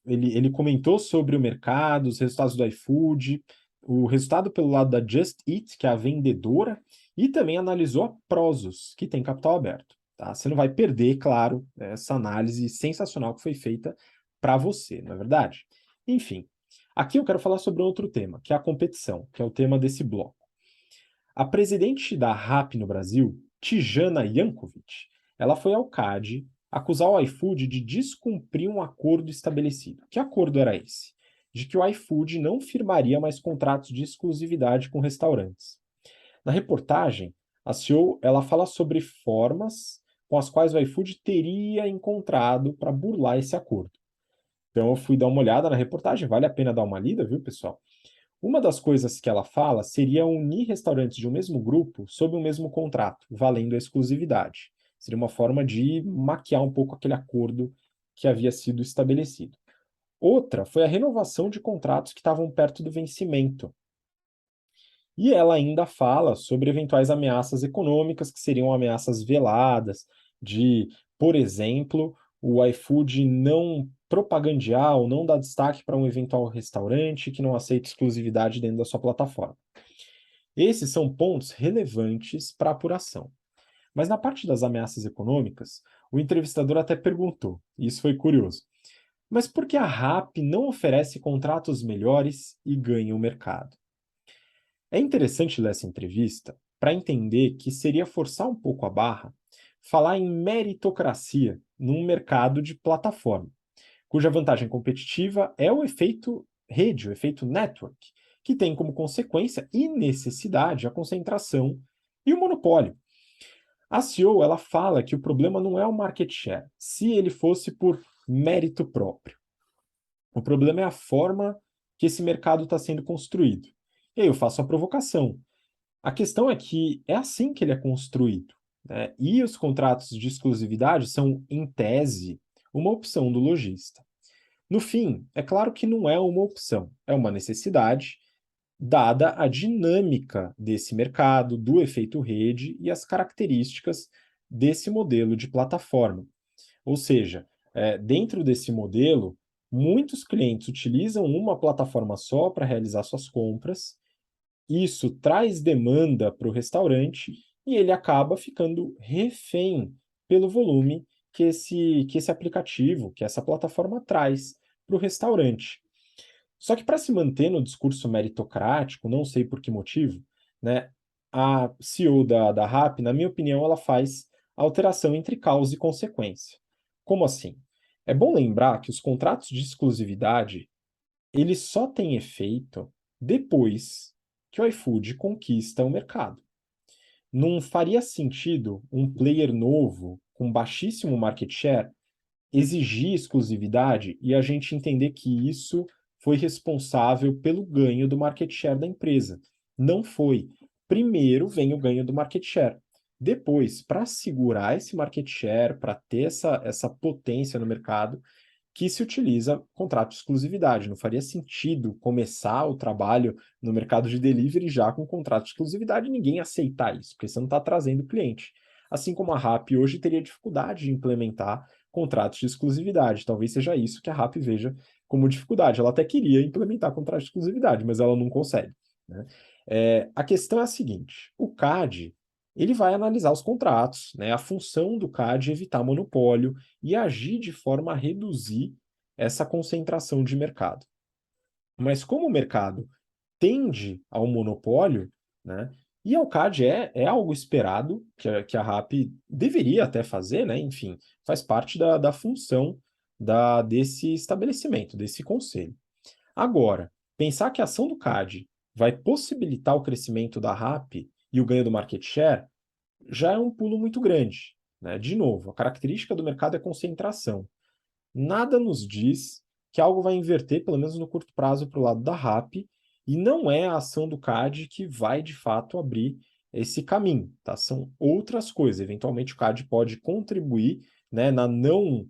Ele comentou sobre o mercado, os resultados do iFood, o resultado pelo lado da Just Eat, que é a vendedora, e também analisou a Prosus, que tem capital aberto. Tá? Você não vai perder, claro, essa análise sensacional que foi feita para você, não é verdade? Enfim, aqui eu quero falar sobre outro tema, que é a competição, que é o tema desse bloco. A presidente da RAP no Brasil, Tijana Jankovic, ela foi ao CAD acusar o iFood de descumprir um acordo estabelecido. Que acordo era esse? De que o iFood não firmaria mais contratos de exclusividade com restaurantes. Na reportagem, a CEO ela fala sobre formas com as quais o iFood teria encontrado para burlar esse acordo. Então eu fui dar uma olhada na reportagem, vale a pena dar uma lida, viu, pessoal? Uma das coisas que ela fala seria unir restaurantes de um mesmo grupo sob o mesmo contrato, valendo a exclusividade. Seria uma forma de maquiar um pouco aquele acordo que havia sido estabelecido. Outra foi a renovação de contratos que estavam perto do vencimento. E ela ainda fala sobre eventuais ameaças econômicas, que seriam ameaças veladas, de, por exemplo, o iFood não propagandear ou não dar destaque para um eventual restaurante que não aceita exclusividade dentro da sua plataforma. Esses são pontos relevantes para a apuração. Mas na parte das ameaças econômicas, o entrevistador até perguntou, e isso foi curioso, mas por que a RAP não oferece contratos melhores e ganha o mercado? É interessante ler essa entrevista para entender que seria forçar um pouco a barra falar em meritocracia num mercado de plataforma, cuja vantagem competitiva é o efeito rede, o efeito network, que tem como consequência e necessidade a concentração e o monopólio. A CEO ela fala que o problema não é o market share, se ele fosse por mérito próprio. O problema é a forma que esse mercado está sendo construído. E aí eu faço a provocação. A questão é que é assim que ele é construído, né? E os contratos de exclusividade são, em tese, uma opção do lojista. No fim, é claro que não é uma opção, é uma necessidade, dada a dinâmica desse mercado, do efeito rede e as características desse modelo de plataforma. Ou seja, dentro desse modelo, muitos clientes utilizam uma plataforma só para realizar suas compras isso traz demanda para o restaurante e ele acaba ficando refém pelo volume que esse aplicativo, que essa plataforma traz para o restaurante. Só que para se manter no discurso meritocrático, não sei por que motivo, né, a CEO da RAP, na minha opinião, ela faz alteração entre causa e consequência. Como assim? É bom lembrar que os contratos de exclusividade, eles só têm efeito depois que o iFood conquista o mercado. Não faria sentido um player novo, com baixíssimo market share, exigir exclusividade e a gente entender que isso foi responsável pelo ganho do market share da empresa. Não foi. Primeiro vem o ganho do market share. Depois, para segurar esse market share, para ter essa potência no mercado, que se utiliza contrato de exclusividade. Não faria sentido começar o trabalho no mercado de delivery já com contrato de exclusividade e ninguém aceitar isso, porque você não está trazendo cliente. Assim como a RAP hoje teria dificuldade de implementar contratos de exclusividade. Talvez seja isso que a RAP veja como dificuldade. Ela até queria implementar contrato de exclusividade, mas ela não consegue, né? A questão é a seguinte: o CAD ele vai analisar os contratos, né? A função do CAD é evitar monopólio e agir de forma a reduzir essa concentração de mercado. Mas como o mercado tende ao monopólio, né? E ao CAD é algo esperado, que a RAP deveria até fazer, né? Enfim, faz parte da função desse estabelecimento, desse conselho. Agora, pensar que a ação do CAD vai possibilitar o crescimento da RAP e o ganho do market share já é um pulo muito grande, né? De novo, a característica do mercado é concentração. Nada nos diz que algo vai inverter, pelo menos no curto prazo, para o lado da RAP, e não é a ação do CAD que vai de fato abrir esse caminho, tá? São outras coisas. Eventualmente o CAD pode contribuir, né, na não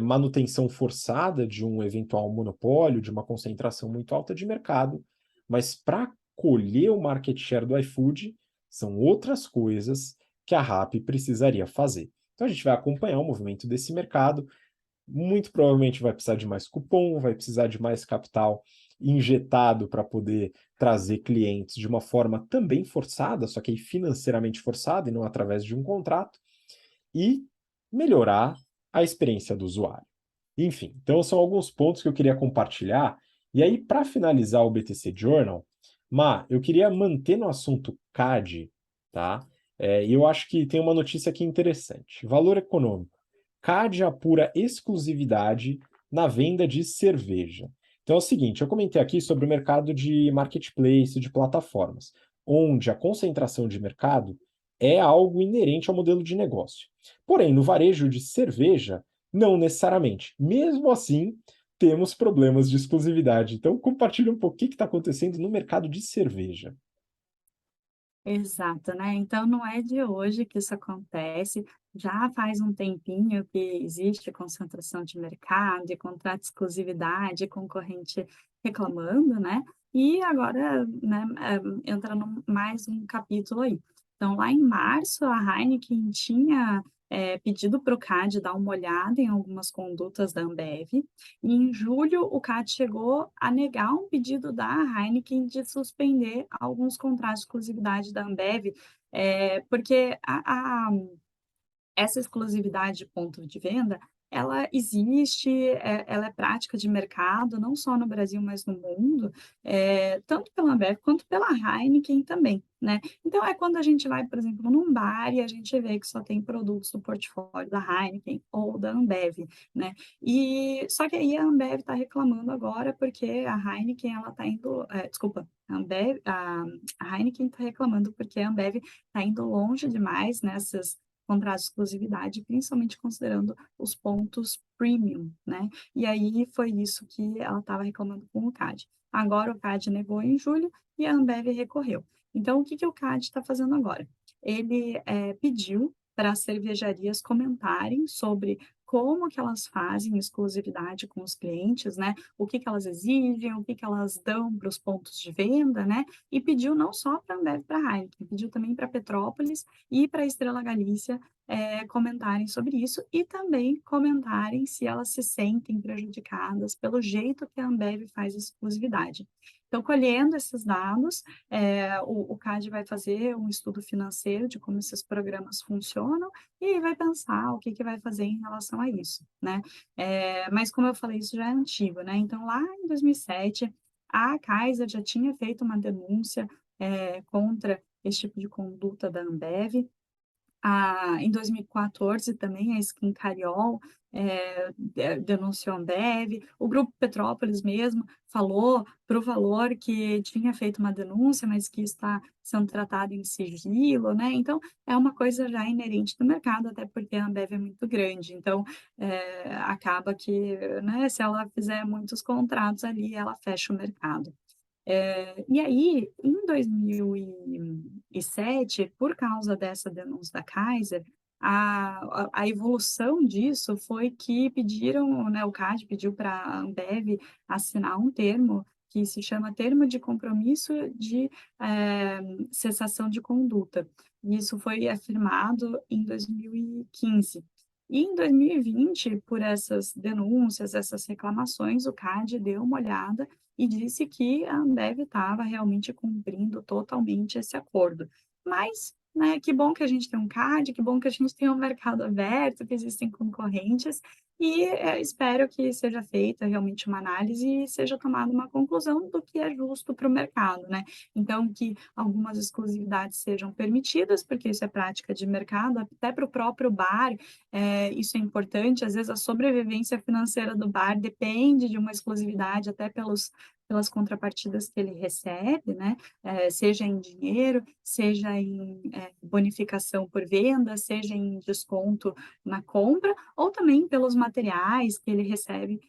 manutenção forçada de um eventual monopólio, de uma concentração muito alta de mercado, mas para colher o market share do iFood, são outras coisas que a RAP precisaria fazer. Então a gente vai acompanhar o movimento desse mercado, muito provavelmente vai precisar de mais cupom, vai precisar de mais capital injetado para poder trazer clientes de uma forma também forçada, só que aí financeiramente forçada e não através de um contrato, e melhorar a experiência do usuário. Enfim, então são alguns pontos que eu queria compartilhar. E aí, para finalizar o BTC Journal, eu queria manter no assunto CAD, tá? E eu acho que tem uma notícia aqui interessante. Valor econômico. CAD apura exclusividade na venda de cerveja. Então é o seguinte, eu comentei aqui sobre o mercado de marketplace, de plataformas, onde a concentração de mercado é algo inerente ao modelo de negócio. Porém, no varejo de cerveja, não necessariamente. Mesmo assim, temos problemas de exclusividade. Então, compartilhe um pouco o que está acontecendo no mercado de cerveja. Exato, né? Então não é de hoje que isso acontece, já faz um tempinho que existe concentração de mercado e contrato de exclusividade, concorrente reclamando, né? E agora, né, entra mais um capítulo aí. Então, lá em março, a Heineken tinha pedido para o CAD dar uma olhada em algumas condutas da Ambev, e em julho, o CAD chegou a negar um pedido da Heineken de suspender alguns contratos de exclusividade da Ambev, porque essa exclusividade de ponto de venda, ela existe, ela é prática de mercado, não só no Brasil, mas no mundo, tanto pela Ambev quanto pela Heineken também, né. Então é quando a gente vai, por exemplo, num bar e a gente vê que só tem produtos do portfólio da Heineken ou da Ambev, né. E só que aí a Ambev está reclamando agora, porque a Heineken ela está indo, desculpa, a Heineken está reclamando porque a Ambev está indo longe demais nessas contratos de exclusividade, principalmente considerando os pontos premium, né? E aí foi isso que ela estava reclamando com o CAD. Agora o CAD negou em julho e a Ambev recorreu. Então, o que que o CAD está fazendo agora? Ele pediu para as cervejarias comentarem sobre como que elas fazem exclusividade com os clientes, né? O que que elas exigem, o que que elas dão para os pontos de venda, né? E pediu não só para a Ambev e para a Heineken, pediu também para Petrópolis e para a Estrela Galícia comentarem sobre isso e também comentarem se elas se sentem prejudicadas pelo jeito que a Ambev faz exclusividade. Então, colhendo esses dados, o CAD vai fazer um estudo financeiro de como esses programas funcionam e vai pensar o que que vai fazer em relação a isso, né. Mas como eu falei, isso já é antigo, né, então lá em 2007, a Kaiser já tinha feito uma denúncia, contra esse tipo de conduta da Ambev, em 2014 também a Skin Cariol, denunciou a Ambev, o Grupo Petrópolis mesmo falou para o Valor que tinha feito uma denúncia, mas que está sendo tratado em sigilo, né, então é uma coisa já inerente do mercado, até porque a Ambev é muito grande, então, acaba que, né, se ela fizer muitos contratos ali, ela fecha o mercado. E aí, em 2007, por causa dessa denúncia da Kaiser, a evolução disso foi que pediram, né, o CAD pediu para a Ambev assinar um termo que se chama Termo de Compromisso de, Cessação de Conduta. E isso foi afirmado em 2015. E em 2020, por essas denúncias, essas reclamações, o CAD deu uma olhada e disse que a Ambev estava realmente cumprindo totalmente esse acordo. Mas, né, que bom que a gente tem um CAD, que bom que a gente tem um mercado aberto, que existem concorrentes, e espero que seja feita realmente uma análise e seja tomada uma conclusão do que é justo para o mercado, né? Então, que algumas exclusividades sejam permitidas, porque isso é prática de mercado, até para o próprio bar, isso é importante. Às vezes, a sobrevivência financeira do bar depende de uma exclusividade, até pelas contrapartidas que ele recebe, né, seja em dinheiro, seja em, bonificação por venda, seja em desconto na compra, ou também pelos materiais que ele recebe,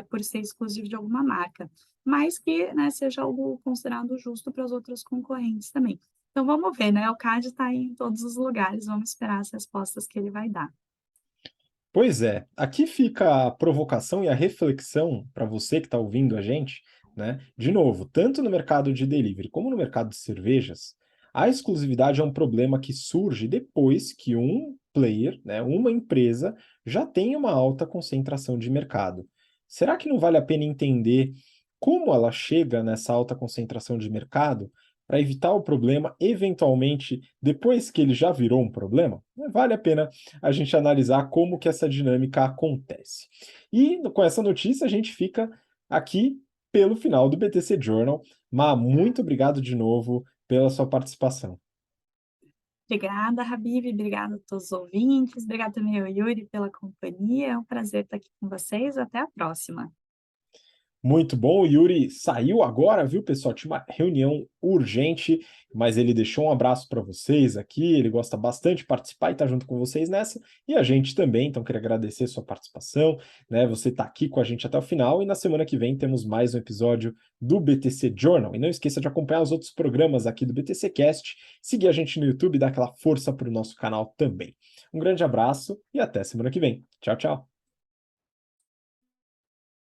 por ser exclusivo de alguma marca, mas que, né, seja algo considerado justo para as outras concorrentes também. Então vamos ver, né, o CAD está em todos os lugares, vamos esperar as respostas que ele vai dar. Pois é, aqui fica a provocação e a reflexão para você que está ouvindo a gente, né? De novo, tanto no mercado de delivery como no mercado de cervejas, a exclusividade é um problema que surge depois que um player, né, uma empresa, já tem uma alta concentração de mercado. Será que não vale a pena entender como ela chega nessa alta concentração de mercado para evitar o problema, eventualmente, depois que ele já virou um problema? Vale a pena a gente analisar como que essa dinâmica acontece. E com essa notícia a gente fica aqui pelo final do BTC Journal. Má, muito obrigado de novo pela sua participação. Obrigada, Habib, obrigada a todos os ouvintes, obrigada também ao Yuri pela companhia, é um prazer estar aqui com vocês, até a próxima. Muito bom, o Yuri saiu agora, viu, pessoal? Tinha uma reunião urgente, mas ele deixou um abraço para vocês aqui. Ele gosta bastante de participar e estar junto com vocês nessa, e a gente também. Então, queria agradecer sua participação, né? Você está aqui com a gente até o final, e na semana que vem temos mais um episódio do BTC Journal. E não esqueça de acompanhar os outros programas aqui do BTC Cast, seguir a gente no YouTube e dar aquela força para o nosso canal também. Um grande abraço e até semana que vem. Tchau, tchau.